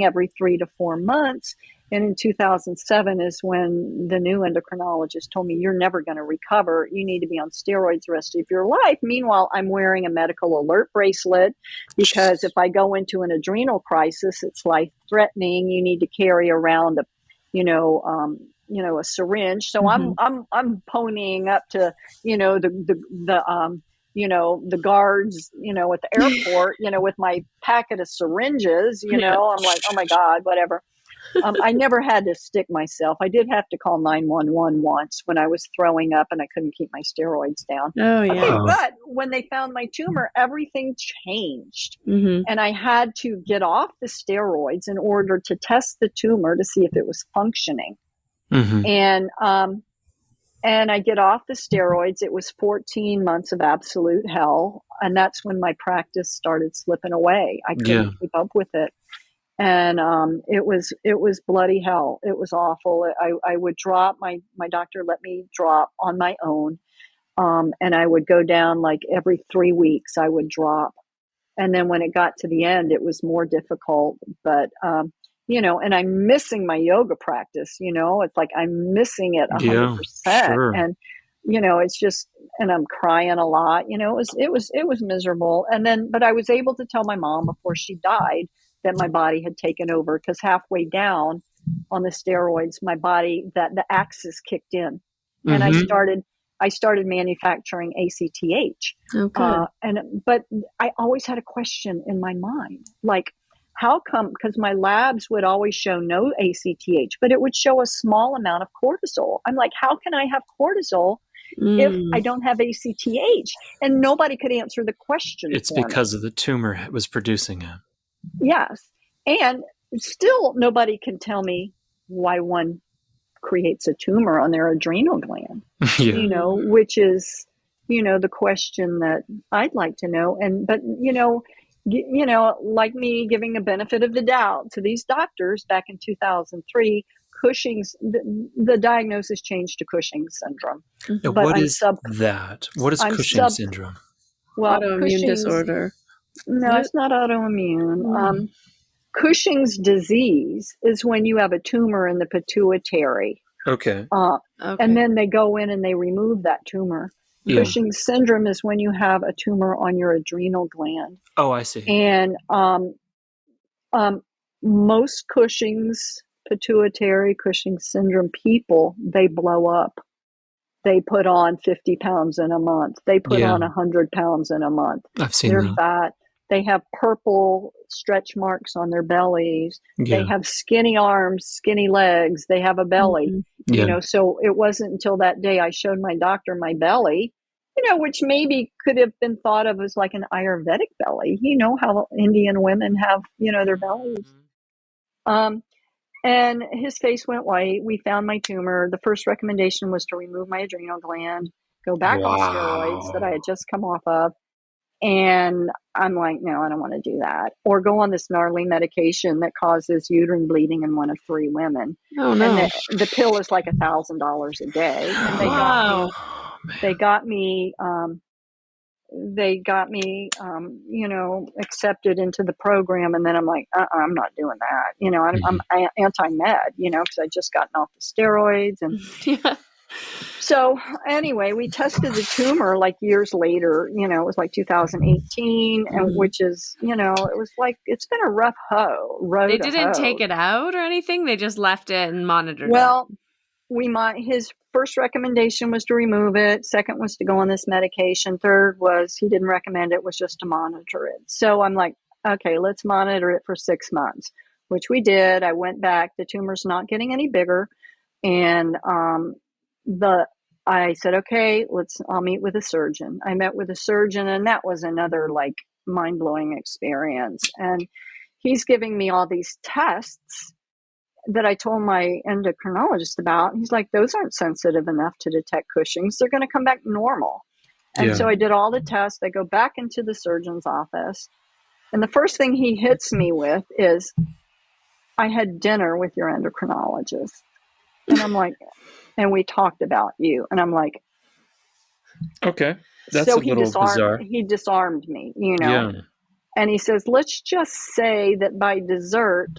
every 3 to 4 months. And in 2007 is when the new endocrinologist told me, you're never going to recover. You need to be on steroids the rest of your life. Meanwhile, I'm wearing a medical alert bracelet because if I go into an adrenal crisis, it's life threatening. You need to carry around a syringe. So I'm ponying up to, the guards, at the airport, with my packet of syringes, I'm like, oh my God, whatever. I never had to stick myself. I did have to call 911 once when I was throwing up and I couldn't keep my steroids down. Oh, yeah. Okay, but when they found my tumor, everything changed. And I had to get off the steroids in order to test the tumor to see if it was functioning. And I get off the steroids. It was 14 months of absolute hell. And that's when my practice started slipping away. I couldn't keep up with it. And it was bloody hell. It was awful. I would drop. My doctor let me drop on my own. And I would go down like every 3 weeks, I would drop. And then when it got to the end, it was more difficult. But, and I'm missing my yoga practice, it's like I'm missing it 100%. Sure. And, it's just, and I'm crying a lot, it was miserable. And then, but I was able to tell my mom before she died that my body had taken over, because halfway down on the steroids, my body, that the axis kicked in, and I started manufacturing ACTH. But I always had a question in my mind, like, how come? Because my labs would always show no ACTH, but it would show a small amount of cortisol. I'm like, how can I have cortisol if I don't have ACTH? And nobody could answer the question It's for because me. of the tumor that was producing it. Yes. And still nobody can tell me why one creates a tumor on their adrenal gland, Yeah. which is, the question that I'd like to know. But like me giving the benefit of the doubt to these doctors back in 2003, Cushing's, the diagnosis changed to Cushing's syndrome. Now, But what is that? What is Cushing's syndrome? Well, autoimmune disorder. No, it's not autoimmune. Cushing's disease is when you have a tumor in the pituitary. Okay. And then they go in and they remove that tumor. Yeah. Cushing's syndrome is when you have a tumor on your adrenal gland. Oh, I see. And most Cushing's pituitary, Cushing's syndrome people, they blow up. They put on 50 pounds in a month. They put on 100 pounds in a month. I've seen They're that. fat. They have purple stretch marks on their bellies. Yeah. They have skinny arms, skinny legs. They have a belly. So it wasn't until that day I showed my doctor my belly, which maybe could have been thought of as like an Ayurvedic belly. You know how Indian women have, their bellies. And his face went white. We found my tumor. The first recommendation was to remove my adrenal gland, go back on steroids that I had just come off of. And I'm like, no, I don't want to do that. Or go on this gnarly medication that causes uterine bleeding in one of 3 women. Oh, no. And the pill is like $1,000 a day. And they got me accepted into the program. And then I'm like, I'm not doing that. I'm anti-med, because I just gotten off the steroids. And so anyway, we tested the tumor like years later, it was like 2018, and which is, it was like, it's been a rough road. They didn't take it out or anything. They just left it and monitored it. Well, his first recommendation was to remove it. Second was to go on this medication. Third was he didn't recommend it, was just to monitor it. So I'm like, okay, let's monitor it for 6 months, which we did. I went back. The tumor's not getting any bigger. And I said, okay, I'll meet with a surgeon. I met with a surgeon, and that was another like mind-blowing experience. And he's giving me all these tests that I told my endocrinologist about. He's like, those aren't sensitive enough to detect Cushing's. They're going to come back normal. And so I did all the tests. I go back into the surgeon's office. And the first thing he hits me with is, I had dinner with your endocrinologist. And I'm like, and we talked about you. And I'm like, okay, that's so a little bizarre. He disarmed me, Yeah. And he says, let's just say that by dessert,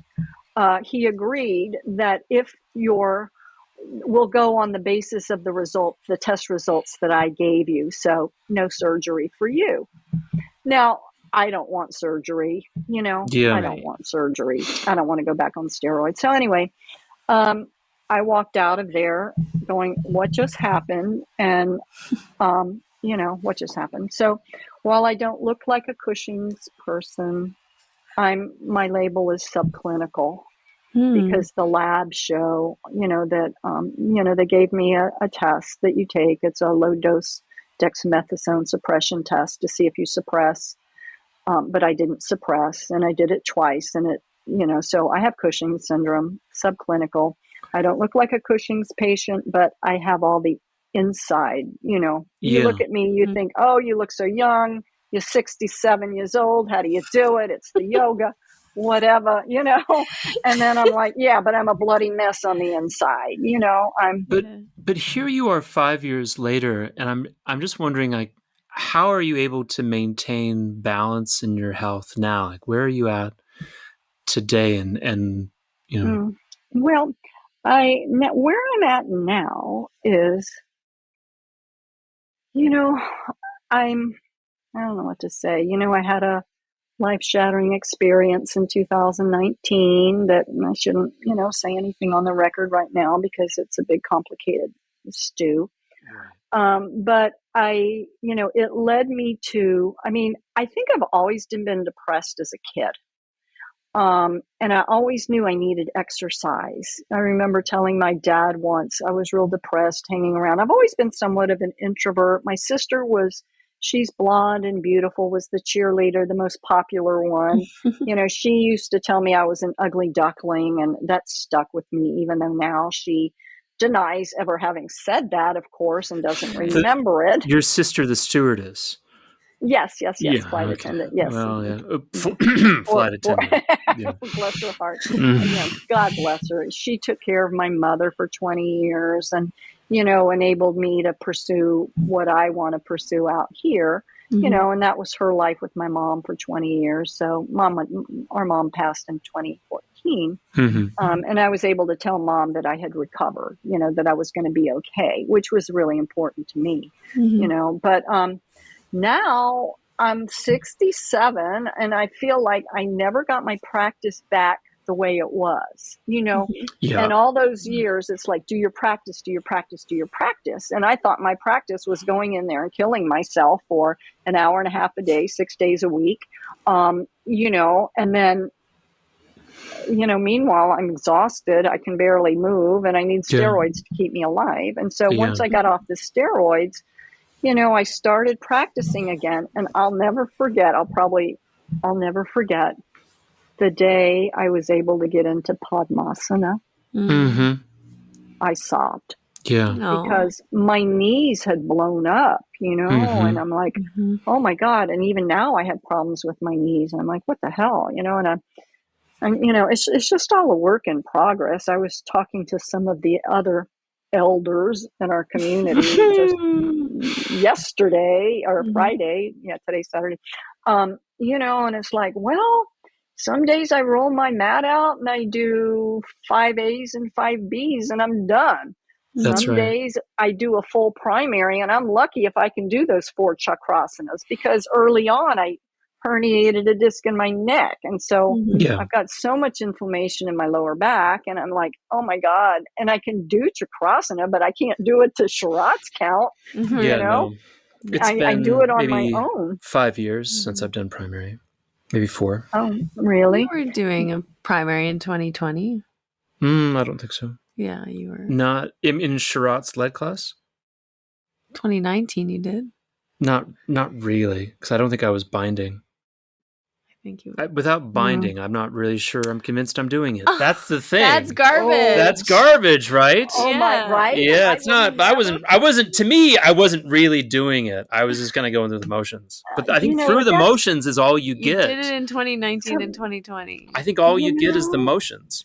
he agreed that if we'll go on the basis of the test results that I gave you. So no surgery for you. Now, I don't want surgery, I don't want surgery. I don't want to go back on steroids. So anyway, I walked out of there going, what just happened? And, what just happened? So while I don't look like a Cushing's person, my label is subclinical because the labs show, that, they gave me a test that you take. It's a low dose dexamethasone suppression test to see if you suppress. But I didn't suppress, and I did it twice. And so I have Cushing's syndrome, subclinical. I don't look like a Cushing's patient, but I have all the inside, You look at me, you think, oh, you look so young. You're 67 years old. How do you do it? It's the yoga, whatever, And then I'm like, yeah, but I'm a bloody mess on the inside, But here you are 5 years later, and I'm just wondering, like, how are you able to maintain balance in your health now? Like, where are you at today? And Well, where I'm at now is, I don't know what to say. I had a life-shattering experience in 2019 that I shouldn't, say anything on the record right now because it's a big, complicated stew. But it led me to, I think I've always been depressed as a kid. And I always knew I needed exercise. I remember telling my dad once I was real depressed hanging around. I've always been somewhat of an introvert. My sister she's blonde and beautiful, was the cheerleader, the most popular one. She used to tell me I was an ugly duckling, and that stuck with me, even though now she denies ever having said that, of course, and doesn't remember it. Your sister, the stewardess. Yes, Yeah, flight okay. attendant. Yes. Well, yeah. Yes. Flight attendant. Yeah. Bless her heart. God bless her. She took care of my mother for 20 years and, enabled me to pursue what I want to pursue out here, and that was her life with my mom for 20 years. So our mom passed in 2014. And I was able to tell Mom that I had recovered, that I was going to be okay, which was really important to me, but, now I'm 67 and I feel like I never got my practice back the way it was, and all those years, it's like, do your practice, do your practice, do your practice. And I thought my practice was going in there and killing myself for an hour and a half a day, 6 days a week. And then, meanwhile, I'm exhausted. I can barely move and I need steroids to keep me alive. And so once I got off the steroids, I started practicing again, and I'll never forget the day I was able to get into Padmasana. I sobbed. Yeah. Because my knees had blown up, and I'm like, oh my God. And even now I have problems with my knees. And I'm like, what the hell, and it's just all a work in progress. I was talking to some of the other elders in our community just yesterday or Friday. Yeah, today's Saturday. And it's like, well, some days I roll my mat out and I do 5 A's and 5 B's and I'm done. Some days I do a full primary, and I'm lucky if I can do those 4 chakrasanas, because early on I herniated a disc in my neck. And so I've got so much inflammation in my lower back, and I'm like, oh my God. And I can do chakrasana, but I can't do it to Sharat's count. No. It's been I do it on my own. 5 years since I've done primary. Maybe 4. Oh, really? You were doing a primary in 2020. I don't think so. Yeah, you were. Not in Sharat's lead class? 2019 you did. Not really, because I don't think I was binding. I think you were. Without binding, I'm not really sure I'm convinced I'm doing it. That's the thing. That's garbage. That's garbage, right? Oh my, right? Yeah, it's not. I wasn't really doing it. I was just kind of going through the motions. But I think through the motions is all you get. You did it in 2019 and 2020. I think all you get is the motions.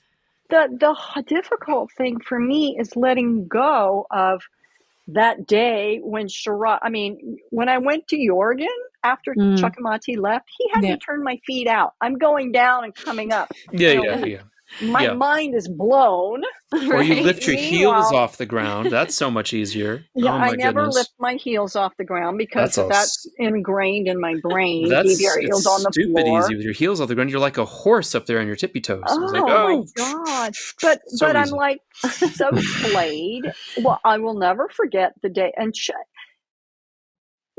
The difficult thing for me is letting go of that day when when I went to Jorgen after Chakamati left, he had me turn my feet out. I'm going down and coming up. Yeah. My mind is blown. Or you lift your heels off the ground. That's so much easier. Yeah, I never lift my heels off the ground because that's ingrained in my brain. That's Keep your heels on the stupid floor. easy with your heels off the ground. You're like a horse up there on your tippy toes. Oh, my God. But I'm like so slayed. Well, I will never forget the day. And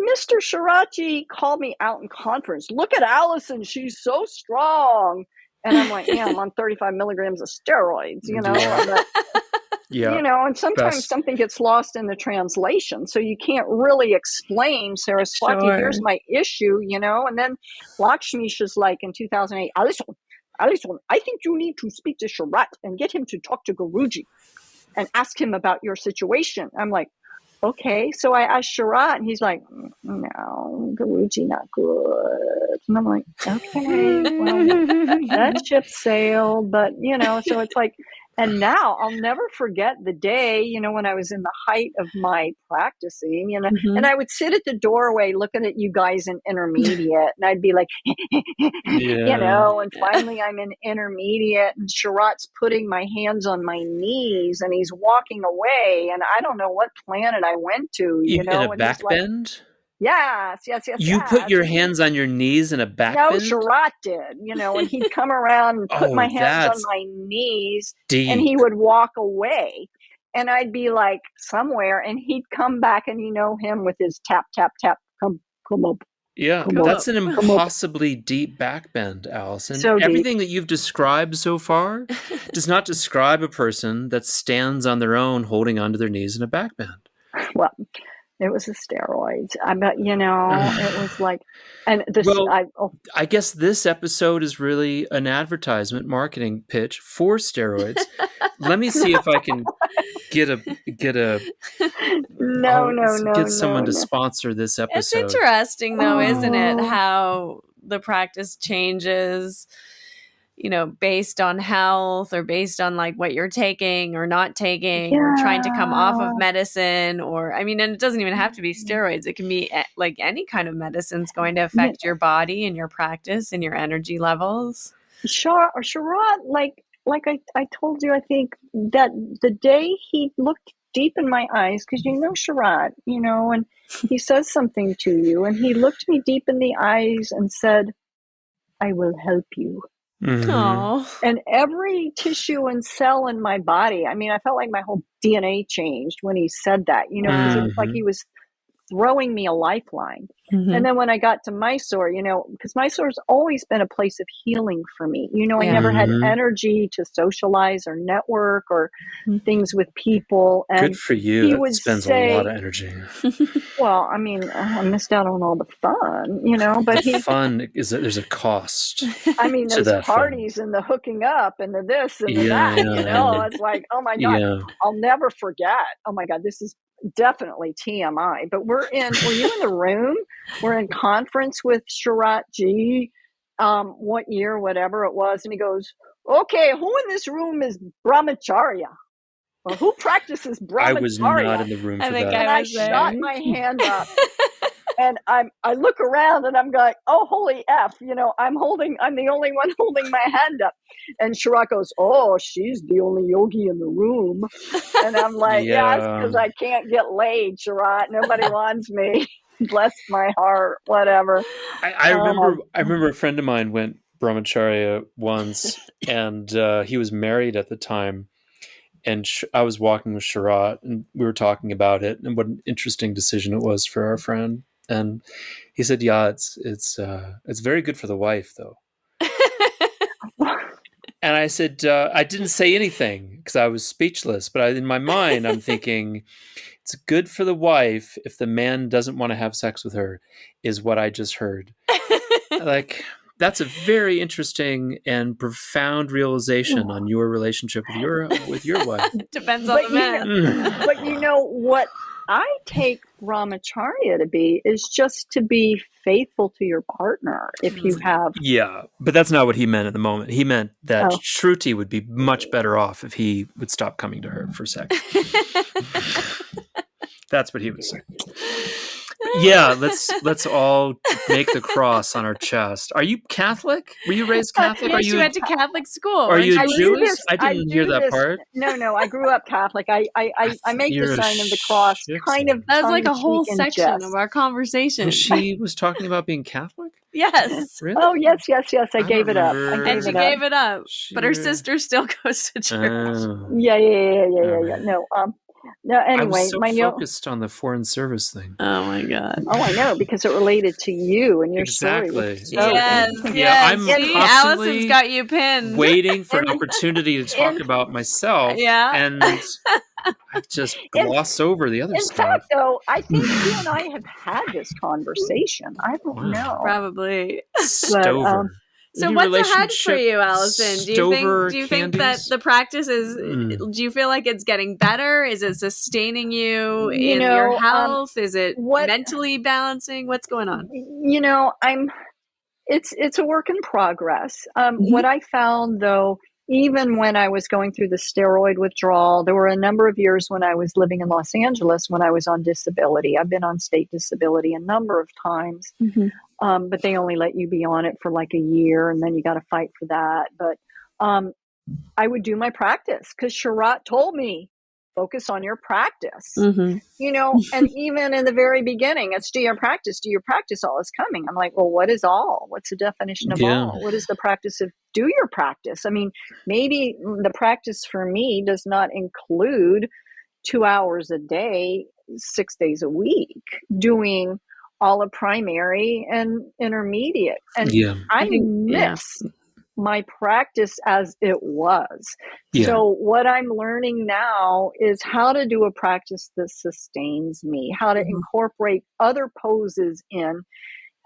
Mr. Shirachi called me out in conference. Look at Alyson. She's so strong. And I'm like, I'm on 35 milligrams of steroids, and sometimes something gets lost in the translation. So you can't really explain, Saraswati, here's my issue, and then Lakshmi was like in 2008, Alyson, I think you need to speak to Sharat and get him to talk to Guruji and ask him about your situation. I'm like, okay. So I asked Sharat and he's like, no, Guruji not good. And I'm like, okay, well, that ship sailed. But, so it's like, and now I'll never forget the day, when I was in the height of my practicing, and I would sit at the doorway looking at you guys in intermediate and I'd be like, and finally I'm in intermediate and Sharat's putting my hands on my knees and he's walking away and I don't know what planet I went to, in a back bend? Yes. You put your hands on your knees in a back bend? No, Sharat did, and he'd come around and put my hands on my knees and he would walk away. And I'd be like somewhere and he'd come back and him with his tap, tap, tap, come up. Yeah, Come on. that's an Come up. impossibly deep backbend, Alyson. So deep. Everything that you've described so far does not describe a person that stands on their own holding onto their knees in a backbend. Well, it was the steroids. I bet, it was like, and this, Well, I guess this episode is really an advertisement marketing pitch for steroids. Let me see if I can get someone to sponsor this episode. It's interesting though, isn't it? How the practice changes, based on health or based on like what you're taking or not taking or trying to come off of medicine and it doesn't even have to be steroids. It can be like any kind of medicine's going to affect your body and your practice and your energy levels. Sharad, like I told you, I think that the day he looked deep in my eyes, because Sharad, and he says something to you, and he looked me deep in the eyes and said, "I will help you." Mm-hmm. And every tissue and cell in my body, I felt like my whole DNA changed when he said that, because it was like he was throwing me a lifeline. Mm-hmm. And then when I got to Mysore, because Mysore's always been a place of healing for me. I never had energy to socialize or network or things with people. And good for you. He that would spends say, a lot of energy. Well, I missed out on all the fun, but the fun is that there's a cost. There's parties and the hooking up and the this and the that, it's like, oh my God, I'll never forget. Oh my God, this is definitely TMI, but were you in the room? We're in conference with Sharat Ji, what year, whatever it was. And he goes, okay, who in this room is brahmacharya? Or who practices brahmacharya? I was not in the room for that. And I shot my hand up. And I look around and I'm going, oh, holy F, I'm the only one holding my hand up. And Sharat goes, oh, she's the only yogi in the room. And I'm like, yeah, it's because I can't get laid, Sharat. Nobody wants me. Bless my heart, whatever. I remember a friend of mine went brahmacharya once, and he was married at the time. And I was walking with Sharat, and we were talking about it and what an interesting decision it was for our friend. And he said, "Yeah, it's very good for the wife, though." And I said, I didn't say anything because I was speechless. But in my mind, I'm thinking, it's good for the wife if the man doesn't want to have sex with her, is what I just heard. Like, that's a very interesting and profound realization on your relationship with your wife. Depends on the man. But what I take brahmacharya to be is just to be faithful to your partner. If you have, but that's not what he meant at the moment. He meant that Shruti would be much better off if he would stop coming to her for sex. That's what he was saying. Yeah, let's all make the cross on our chest. Are you Catholic? Were you raised Catholic? Yes, you went to Catholic school. Are you Jewish? I didn't hear that part. No, I grew up Catholic. I make the sign of the cross, kind of. That's like a whole section of our conversation. And she was talking about being Catholic? Yes. Really? Oh, yes. I gave it up. She gave it up. But her sister still goes to church. Yeah. No, anyway, I was so focused on the foreign service thing. Oh my God! Oh, I know, because it related to you and your story. Yes. I'm Alyson's got you pinned. Waiting for an opportunity to talk about myself. Yeah, and I just gloss over the other stuff. In fact, though, I think you and I have had this conversation. I don't know. Probably. Stover. So what's ahead for you, Alyson? Do you think that the practice is, do you feel like it's getting better? Is it sustaining you in your health? Is it mentally balancing? What's going on? It's a work in progress. What I found, though, even when I was going through the steroid withdrawal, there were a number of years when I was living in Los Angeles when I was on disability. I've been on state disability a number of times. But they only let you be on it for like a year, and then you got to fight for that. But I would do my practice because Sharat told me, focus on your practice. And even in the very beginning, it's do your practice, all is coming. I'm like, well, what is all? What's the definition of all? What is the practice of do your practice? I mean, maybe the practice for me does not include 2 hours a day, 6 days a week, doing all of primary and intermediate. And Yeah. I Yeah. miss my practice as it was. Yeah. So what I'm learning now is how to do a practice that sustains me, how to incorporate other poses in.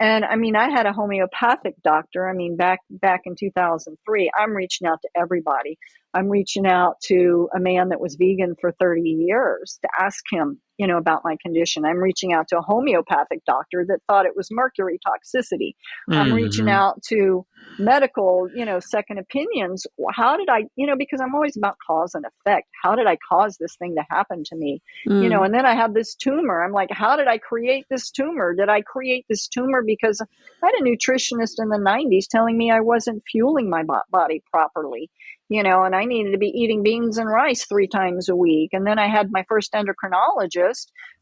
And I mean, I had a homeopathic doctor. I mean, back in 2003, I'm reaching out to everybody. I'm reaching out to a man that was vegan for 30 years to ask him, about my condition. I'm reaching out to a homeopathic doctor that thought it was mercury toxicity. I'm reaching out to medical, second opinions. How did I, because I'm always about cause and effect. How did I cause this thing to happen to me? And then I have this tumor. I'm like, how did I create this tumor? Did I create this tumor because I had a nutritionist in the 90s telling me I wasn't fueling my body properly, and I needed to be eating beans and rice 3 times a week. And then I had my first endocrinologist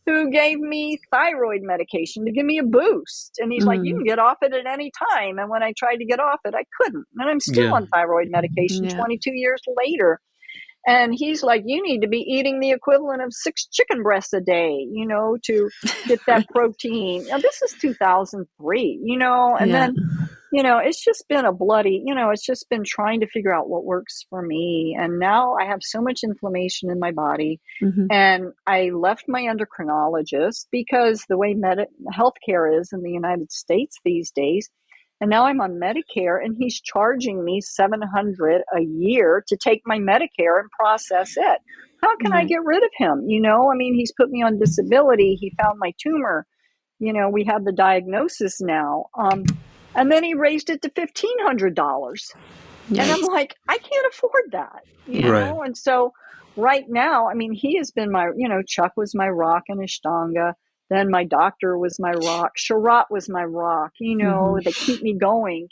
who gave me thyroid medication to give me a boost. And he's like, you can get off it at any time. And when I tried to get off it, I couldn't. And I'm still on thyroid medication 22 years later. And he's like, you need to be eating the equivalent of 6 chicken breasts a day, to get that protein. Now, this is 2003, and then, it's just been a bloody, it's just been trying to figure out what works for me. And now I have so much inflammation in my body. And I left my endocrinologist because the way healthcare is in the United States these days. And now I'm on Medicare, and he's charging me $700 a year to take my Medicare and process it. How can I get rid of him? I mean, he's put me on disability. He found my tumor. We have the diagnosis now. And then he raised it to $1,500. And I'm like, I can't afford that, Right. And so right now, I mean, he has been my, Chuck was my rock in Ashtanga. Then my doctor was my rock. Sharat was my rock, they keep me going,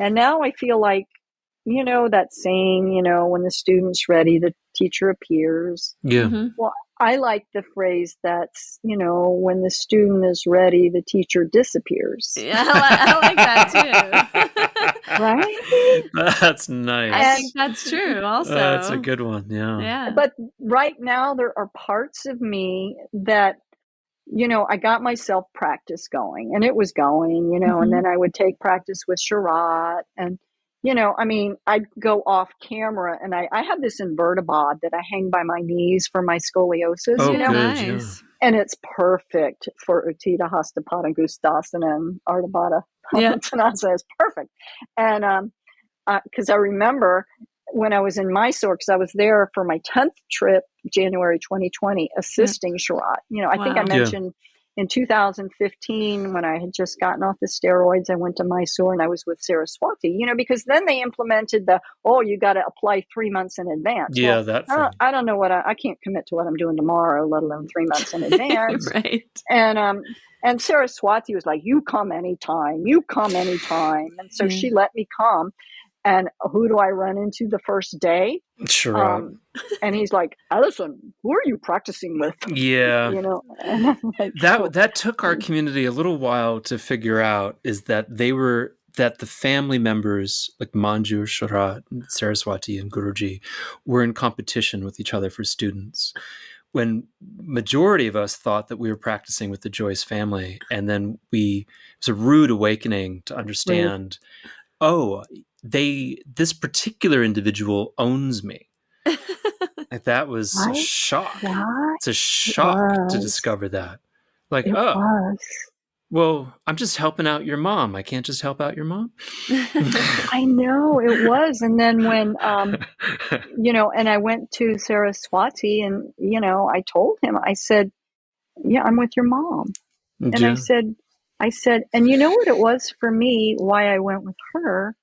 And now I feel like, that saying, when the student's ready, the teacher appears. Yeah. Well, I like the phrase that's, when the student is ready, the teacher disappears. Yeah, I like that too. Right? That's nice. I think that's true also. That's a good one. Yeah. But right now there are parts of me that, I got my self practice going, and it was going, and then I would take practice with Sharat, and, I mean, I'd go off camera, and I have this invertibod that I hang by my knees for my scoliosis, Oh, Yeah, good. nice. and it's perfect for Uttita Hasta Padangustasana and Ardha Baddha Padangustasana. It's perfect. And because I remember when I was in Mysore, because I was there for my 10th trip, January 2020, assisting Sharat. I think I mentioned in 2015, when I had just gotten off the steroids, I went to Mysore and I was with Saraswati, because then they implemented you got to apply 3 months in advance. Yeah, well, that thing. I don't know I can't commit to what I'm doing tomorrow, let alone 3 months in advance. Right. And Saraswati was like, you come anytime. And so she let me come. And who do I run into the first day? Sure. And he's like, Alyson, who are you practicing with? Yeah. And I'm like, That took our community a little while to figure out, is that that the family members like Manju, Sharat, Saraswati, and Guruji were in competition with each other for students. When majority of us thought that we were practicing with the Joyce family, and then it was a rude awakening to understand, this particular individual owns me. Like, that was a shock. It's a shock to discover that. Like, well, I'm just helping out your mom. I can't just help out your mom. I know it was. And then when, and I went to Saraswati, and, I told him, I said, yeah, I'm with your mom. And Yeah. I said, and you know what it was for me, why I went with her,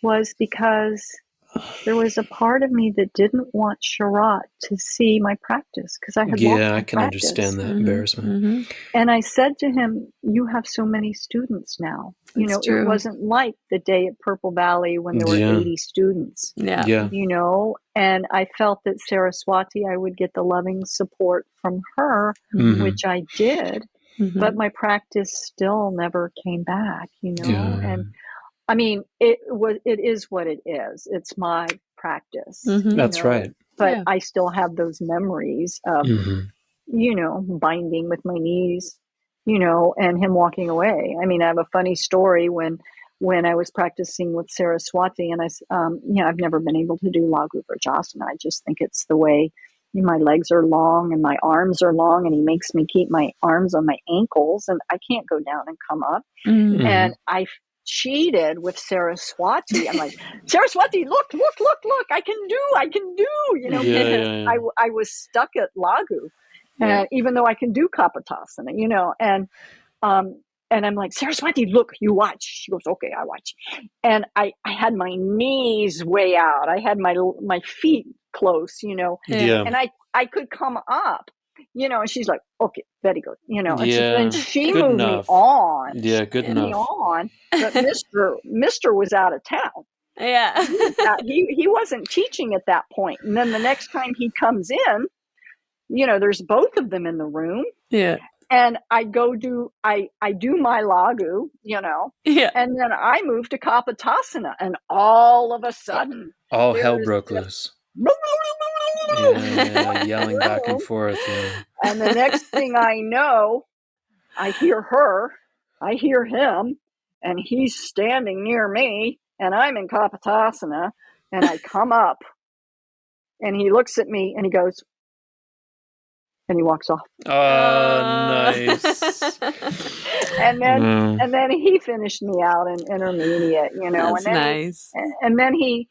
was because there was a part of me that didn't want Sharat to see my practice, because I had lost my I can practice. understand that embarrassment. And I said to him, you have so many students now. That's true. It wasn't like the day at Purple Valley when there were 80 students. Yeah. And I felt that Saraswati, I would get the loving support from her, which I did. But my practice still never came back, And I mean, it is what it is. It's my practice. That's right. But I still have those memories of, binding with my knees, and him walking away. I mean, I have a funny story when I was practicing with Saraswati, and I've never been able to do Laghu Vrajasana. I just think it's the way my legs are long and my arms are long, and he makes me keep my arms on my ankles, and I can't go down and come up. Mm-hmm. And I cheated with Saraswati. I'm like, Saraswati, look, I can do, I was stuck at Laghu, even though I can do Kapotasana, and I'm like, Saraswati, look, you watch. She goes, okay, I watch. And I had my knees way out. I had my feet close, and I could come up, and she's like, okay, very good, and she Good moved enough. me on. Yeah, good Moved me enough. on, but Mr. was out of town. Yeah. He wasn't teaching at that point. And then the next time he comes in, there's both of them in the room. Yeah. And I do my Laghu, Yeah. and then I move to Kapotasana, and all of a sudden, all hell broke loose. Yelling back and forth. Yeah. And the next thing I know, I hear her, I hear him, and he's standing near me, and I'm in Kapotasana, and I come up, and he looks at me, and he goes, and he walks off. Oh, nice. and then he finished me out in intermediate, That's nice. And then he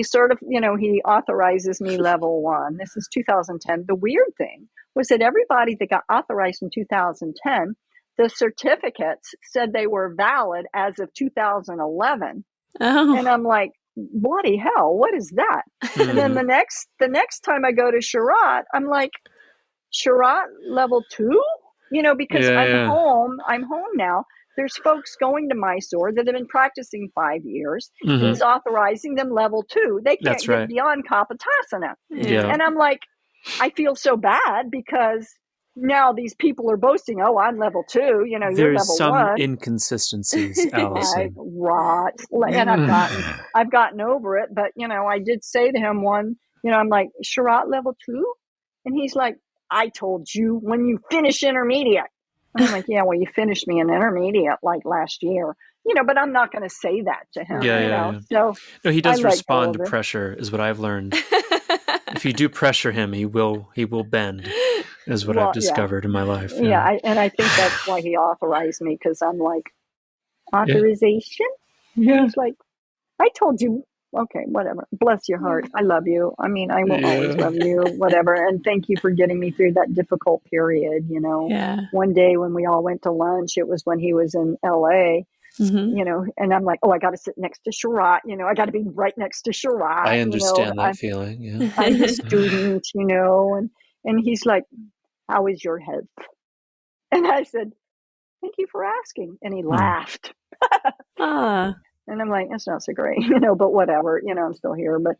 sort of, he authorizes me level 1. This is 2010. The weird thing was that everybody that got authorized in 2010, the certificates said they were valid as of 2011. Oh. And I'm like, bloody hell, what is that? And then the next time I go to Sharat, I'm like, Sharat level 2? Because I'm home now. There's folks going to Mysore that have been practicing 5 years. Mm-hmm. He's authorizing them level 2. They can't get beyond Kapotasana. Yeah. And I'm like, I feel so bad because now these people are boasting, oh, I'm level 2, you're level 1. There's some inconsistencies, Alyson. Rot. And I've gotten over it. But, I did say to him I'm like, Sharat level 2? And he's like, I told you when you finish intermediate. And I'm like, yeah, well, you finished me in intermediate like last year, but I'm not going to say that to him. Yeah. So no, he does respond to pressure, is what I've learned. If you do pressure him, he will bend, is what I've discovered in my life. Yeah, I think that's why he authorized me, because I'm like, authorization? Yeah. He's like, I told you. Okay, whatever. Bless your heart. I love you. I mean, I will always love you, whatever. And thank you for getting me through that difficult period, Yeah. One day when we all went to lunch, it was when he was in LA, and I'm like, oh, I got to sit next to Sharat, I got to be right next to Sharat. I understand that feeling, yeah. I'm the student, and he's like, how is your health? And I said, thank you for asking. And he laughed. And I'm like, that's not so great, but whatever, I'm still here. But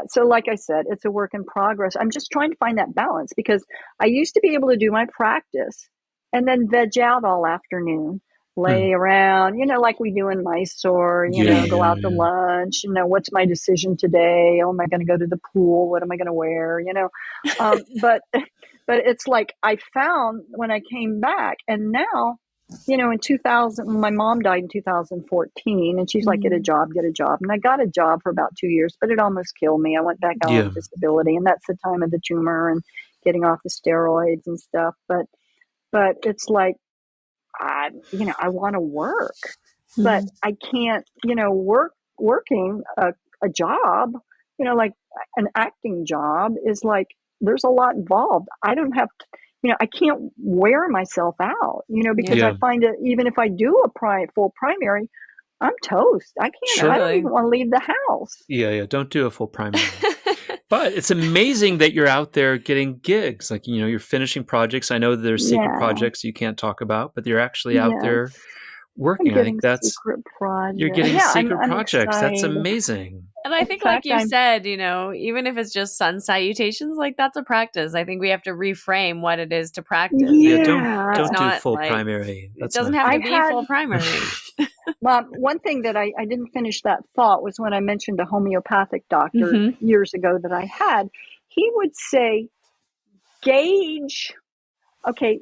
so like I said, it's a work in progress. I'm just trying to find that balance, because I used to be able to do my practice and then veg out all afternoon, lay around, like we do in Mysore, go out to lunch, what's my decision today? Oh, am I going to go to the pool? What am I going to wear? But it's like I found when I came back, and now, in 2000, my mom died in 2014, and she's like, get a job. And I got a job for about 2 years, but it almost killed me. I went back out on disability, and that's the time of the tumor and getting off the steroids and stuff. But it's like, I want to work, but I can't, working a job, like an acting job is like, there's a lot involved. I don't have to, I can't wear myself out, because I find it, even if I do a full primary, I'm toast. I can't, I don't even want to leave the house. Yeah. Don't do a full primary. But it's amazing that you're out there getting gigs. Like, you're finishing projects. I know there's secret projects you can't talk about, but you're actually out there working. I think that's you're getting secret projects. That's amazing. And I think, like you said, even if it's just sun salutations, like that's a practice. I think we have to reframe what it is to practice. Don't do full primary. It doesn't have to be full primary. Well, one thing that I didn't finish that thought was when I mentioned a homeopathic doctor years ago that I had. He would say, gauge, okay,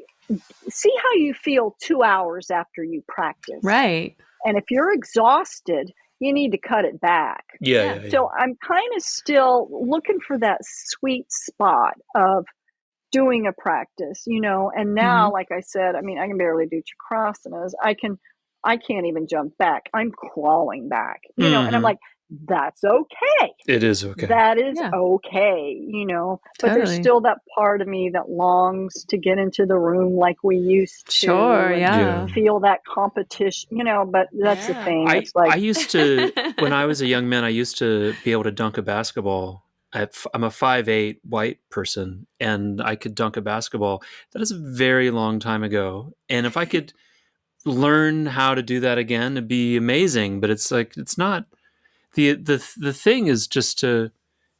see how you feel 2 hours after you practice. Right. And if you're exhausted, you need to cut it back. Yeah. So I'm kind of still looking for that sweet spot of doing a practice, you know. And now, like I said, I mean, I can barely do chakrasanas. I can't even jump back. I'm crawling back, you know, and I'm like, that's okay. It is okay. That is okay, you know. But there's still that part of me that longs to get into the room like we used to. Sure, and feel that competition, you know. But that's the thing. It's like I used to, when I was a young man, I used to be able to dunk a basketball. I'm a 5'8" white person, and I could dunk a basketball. That is a very long time ago. And if I could learn how to do that again, it'd be amazing. But it's like, it's not, the thing is just to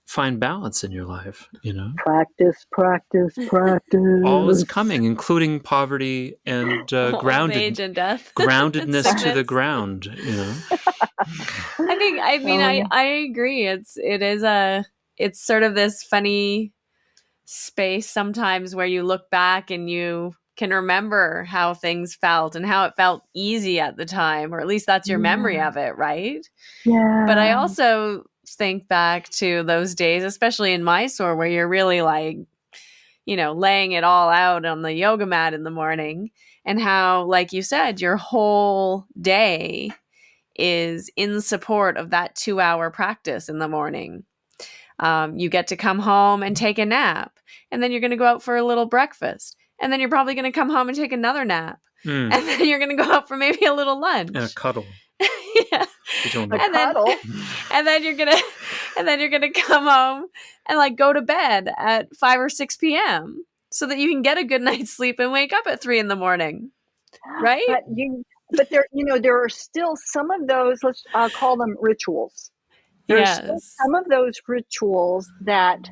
find balance in your life, you know? Practice. All is coming, including poverty and age and death. groundedness to the ground, you know? I agree. It's sort of this funny space sometimes where you look back and you can remember how things felt and how it felt easy at the time, or at least that's your memory of it, right? Yeah. But I also think back to those days, especially in Mysore, where you're really like, you know, laying it all out on the yoga mat in the morning, and how, like you said, your whole day is in support of that 2-hour practice in the morning. You get to come home and take a nap, and then you're going to go out for a little breakfast, and then you're probably going to come home and take another nap, and then you're going to go out for maybe a little lunch and a cuddle. yeah. And then you're gonna come home and like go to bed at 5 or 6 p.m. so that you can get a good night's sleep and wake up at 3 a.m, right? But there, you know, there are still some of those. I'll call them rituals. There's still some of those rituals that,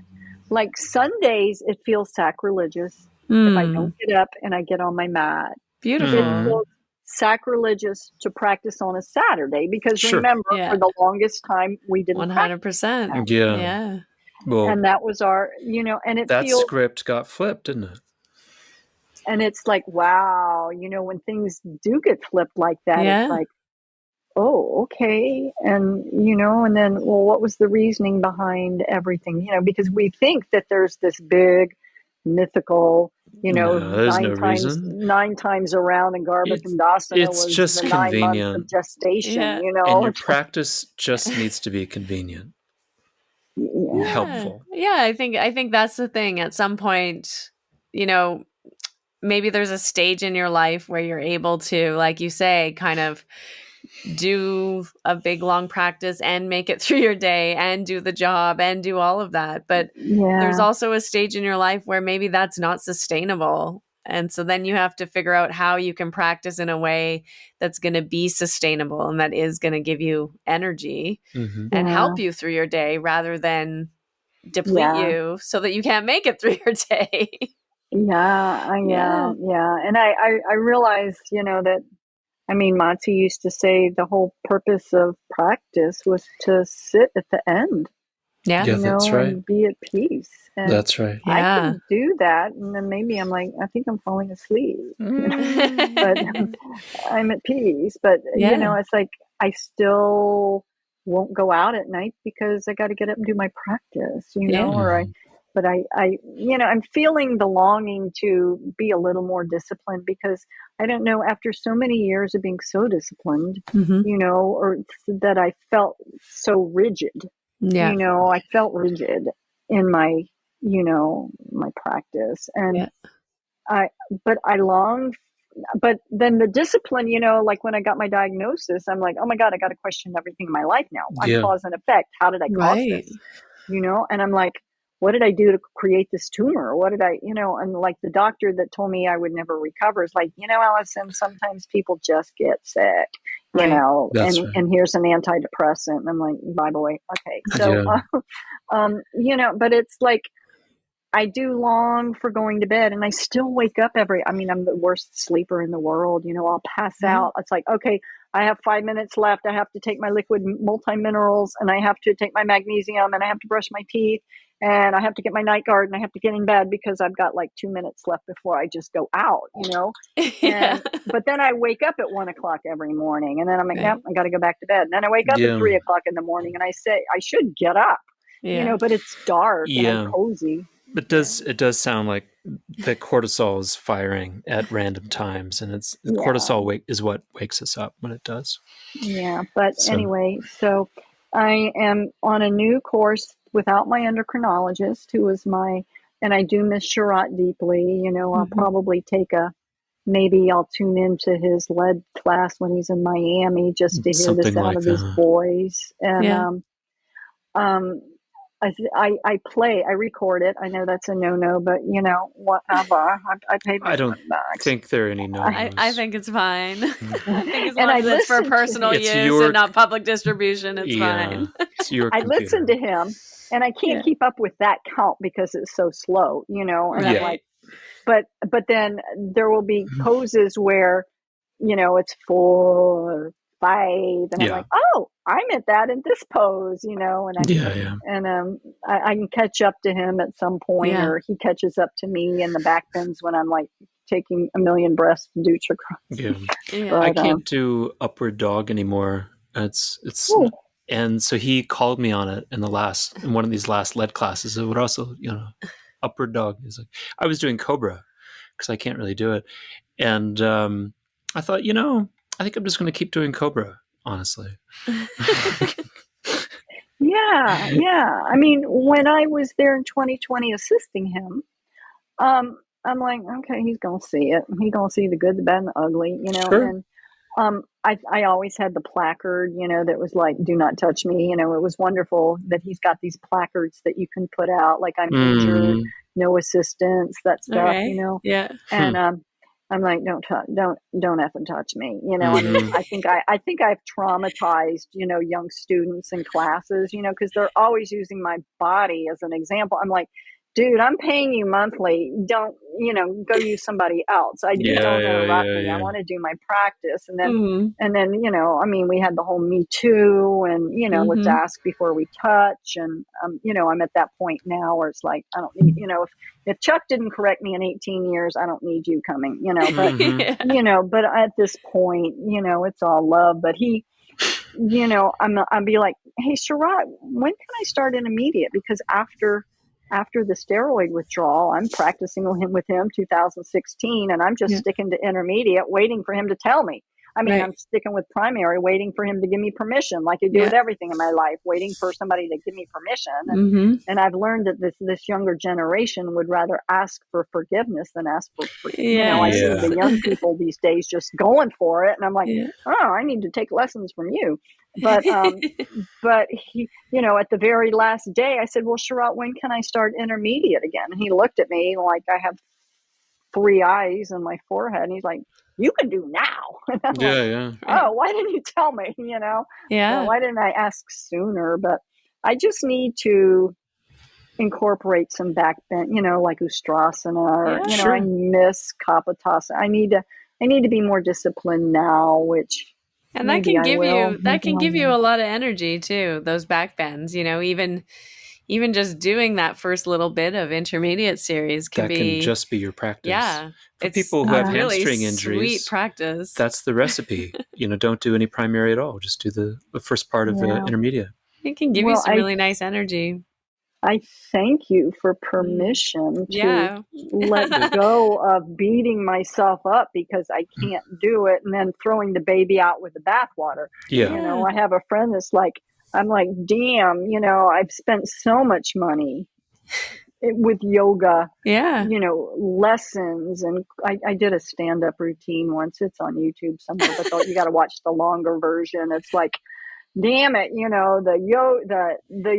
like Sundays, it feels sacrilegious if I don't get up and I get on my mat. Beautiful. It feels sacrilegious to practice on a Saturday because remember, for the longest time we didn't 100%. Yeah. Well, and that was our, you know, and that script got flipped, didn't it? And it's like, wow, you know, when things do get flipped like that, it's like, oh, okay. And, you know, and then, well, what was the reasoning behind everything? You know, because we think that there's this big mythical, you know, nine times around in Garbhakandasana was just the convenient. 9 months of gestation, you know. And your practice just needs to be convenient. Helpful. Yeah, I think that's the thing. At some point, you know, maybe there's a stage in your life where you're able to, like you say, kind of do a big long practice and make it through your day and do the job and do all of that. But there's also a stage in your life where maybe that's not sustainable. And so then you have to figure out how you can practice in a way that's going to be sustainable and that is going to give you energy and help you through your day rather than deplete you so that you can't make it through your day. Yeah. And I realized, you know, that, I mean, Matsi used to say the whole purpose of practice was to sit at the end. Yeah, you know, that's right. And be at peace. And that's right. I can do that, and then maybe I'm like, I think I'm falling asleep. But I'm at peace. But you know, it's like I still won't go out at night because I got to get up and do my practice. You know, But I, you know, I'm feeling the longing to be a little more disciplined because I don't know, after so many years of being so disciplined, you know, or that I felt so rigid. You know, I felt rigid in my, you know, my practice. And but I long, but then the discipline, you know, like when I got my diagnosis, I'm like, oh my God, I got to question everything in my life now. I'm cause and effect. How did I cause this? You know, and I'm like, what did I do to create this tumor? What did I, you know, and like the doctor that told me I would never recover is like, you know, Alyson, sometimes people just get sick, you know, and here's an antidepressant. And I'm like, bye boy. Okay. So, you know, but it's like, I do long for going to bed and I still wake up I'm the worst sleeper in the world. You know, I'll pass out. It's like, okay, I have 5 minutes left. I have to take my liquid multi-minerals and I have to take my magnesium and I have to brush my teeth. and I have to get my night guard and I have to get in bed because I've got like 2 minutes left before I just go out, but then I wake up at 1:00 every morning, and then I'm like, Right. nope, I got to go back to bed. And then I wake up at 3:00 in the morning, and I say I should get up, but it's dark and I'm cozy. It does sound like that cortisol is firing at random times, and cortisol is what wakes us up when it does. Yeah, but anyway, so I am on a new course without my endocrinologist, who is and I do miss Sharat deeply. I'll probably maybe I'll tune into his lead class when he's in Miami just to hear the sound of his voice. And I record it. I know that's a no-no, but whatever. I paid my $20. Think there are any no-nos. I think it's fine. I think as long as it's for personal use and not public distribution, it's fine. I listen to him, and I can't keep up with that count because it's so slow, and I'm like, but then there will be poses where, it's 4, 5, and I'm like, oh, I meant that in this pose, and I can catch up to him at some point, or he catches up to me in the back bends when I'm like taking a million breaths to do chakras. But, I can't do upward dog anymore. And so he called me on it in one of these last lead classes. It would also, upward dog is like, I was doing Cobra because I can't really do it. And I thought, I think I'm just going to keep doing Cobra, honestly. Yeah. I mean, when I was there in 2020 assisting him, I'm like, okay, he's going to see it. He's going to see the good, the bad, and the ugly, Sure. And I always had the placard, that was like, do not touch me. It was wonderful that he's got these placards that you can put out, like, I'm injured, no assistance, that stuff, Yeah. And I'm like, don't effing touch me. I mean, I think I've traumatized, young students in classes, because they're always using my body as an example. I'm like, dude, I'm paying you monthly. Don't, go use somebody else. Don't interrupt me. I want to do my practice. And then, I mean, we had the whole Me Too and, let's ask before we touch. And, I'm at that point now where it's like, I don't need, if Chuck didn't correct me in 18 years, I don't need you coming, but, but at this point, it's all love. But he, I'd be like, hey, Sharat, when can I start intermediate? Because after the steroid withdrawal, I'm practicing with him 2016, and I'm just sticking to intermediate, waiting for him to tell me. I mean, I'm sticking with primary, waiting for him to give me permission, like I do with everything in my life, waiting for somebody to give me permission. And I've learned that this younger generation would rather ask for forgiveness than ask for I see the young people these days just going for it, and I'm like, oh, I need to take lessons from you. But but he, at the very last day, I said, well, Sharat, when can I start intermediate again? And he looked at me like I have 3 eyes on my forehead, and he's like, you can do now. And I'm like, oh, why didn't you tell me? Why didn't I ask sooner? But I just need to incorporate some back bend, like Ustrasana, or I miss Kapotasana. I need to be more disciplined now, which and that can give you a lot of energy too. Those back bends, even just doing that first little bit of intermediate series can just be your practice. Yeah. For people who have really hamstring injuries, sweet practice. That's the recipe. Don't do any primary at all. Just do the first part of the intermediate. It can give you some really nice energy. I thank you for permission to let go of beating myself up because I can't do it, and then throwing the baby out with the bathwater. I have a friend that's like, I'm like, damn, I've spent so much money with yoga, lessons. And I did a stand-up routine once. It's on YouTube somewhere, but you got to watch the longer version. It's like, damn it, the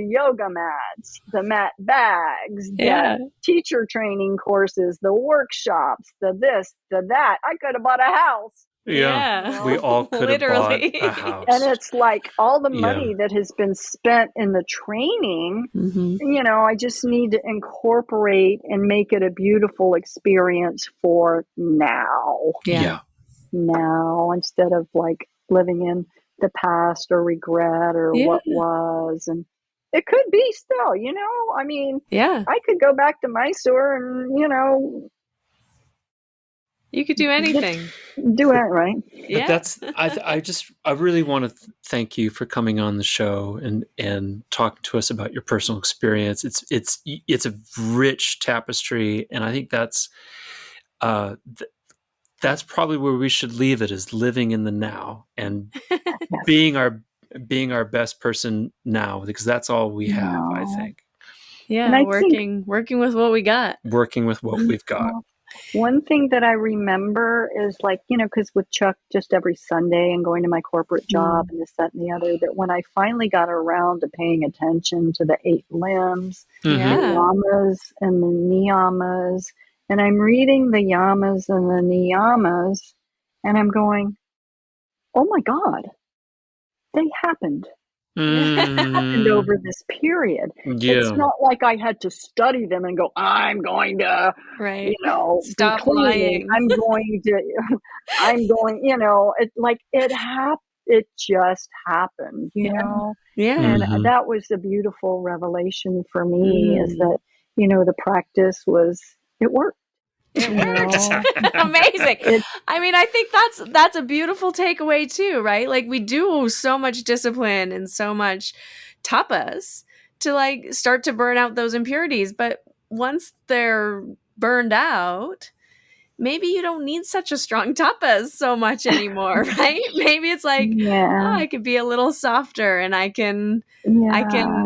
yoga mats, the mat bags, the teacher training courses, the workshops, the this, the that. I could have bought a house. We all could have bought a house. And it's like all the money that has been spent in the training, I just need to incorporate and make it a beautiful experience for now. Now, instead of like living in the past or regret or what was. And It could be still, I mean, Yeah. I could go back to Mysore and, You could do anything. do it right. But that's I really want to thank you for coming on the show and talking to us about your personal experience. It's a rich tapestry, and I think that's probably where we should leave it, is living in the now and being our best person now, because that's all we have, I think. Yeah, and I working with what we got. Working with what we've got. One thing that I remember is because with Chuck just every Sunday and going to my corporate job and this, that, and the other, that when I finally got around to paying attention to the 8 limbs, the yamas and the niyamas, and I'm reading the yamas and the niyamas, and I'm going, oh my God, they happened. Happened over this period. Yeah. It's not like I had to study them and go, I'm going to, Stop be cleaning. I'm going, it just happened, know? Yeah. And that was a beautiful revelation for me, is that, the practice it worked. Amazing. I mean, I think that's a beautiful takeaway too, right? Like, we do so much discipline and so much tapas to start to burn out those impurities, but once they're burned out, maybe you don't need such a strong tapas so much anymore, right? Maybe it's I could be a little softer, and I can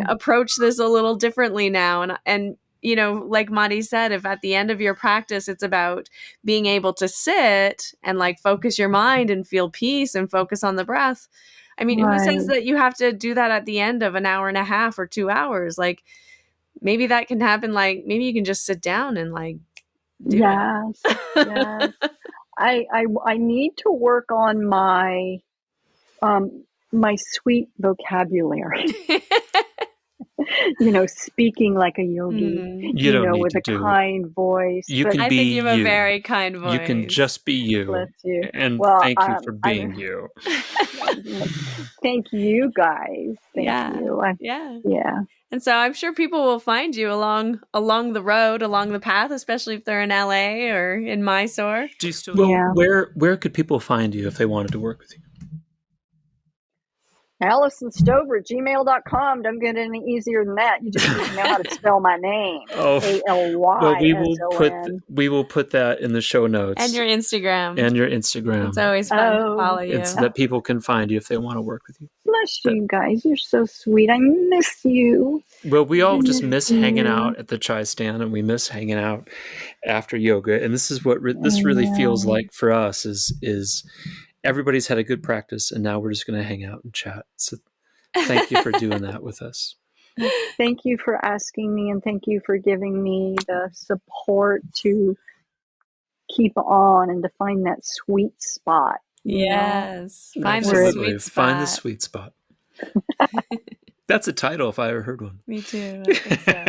approach this a little differently now, and like Madi said, if at the end of your practice it's about being able to sit and focus your mind and feel peace and focus on the breath. I mean, who says that you have to do that at the end of an hour and a half or 2 hours? Maybe that can happen. Maybe you can just sit down and do it. Yes. I need to work on my sweet vocabulary. Speaking like a yogi, with a kind voice. I think you have a very kind voice. You can just be you. Bless you. And thank you for being you. Thank you, guys. Thank you. Yeah. And so I'm sure people will find you along the road, along the path, especially if they're in LA or in Mysore. Do you still? Where could people find you if they wanted to work with you? Alyson Stover at gmail.com. Don't get any easier than that. You just need to know how to spell my name. ALYSON. Well, we will put that in the show notes. And your Instagram. It's always fun to follow you. So that people can find you if they want to work with you. Bless you guys. You're so sweet. I miss you. Well, we all just miss hanging out at the chai stand, and we miss hanging out after yoga. And this is what this really feels like for us is everybody's had a good practice, and now we're just going to hang out and chat. So thank you for doing that with us. Thank you for asking me, and thank you for giving me the support to keep on and to find that sweet spot. Yes. Find the sweet spot. That's a title if I ever heard one. Me too. I think so.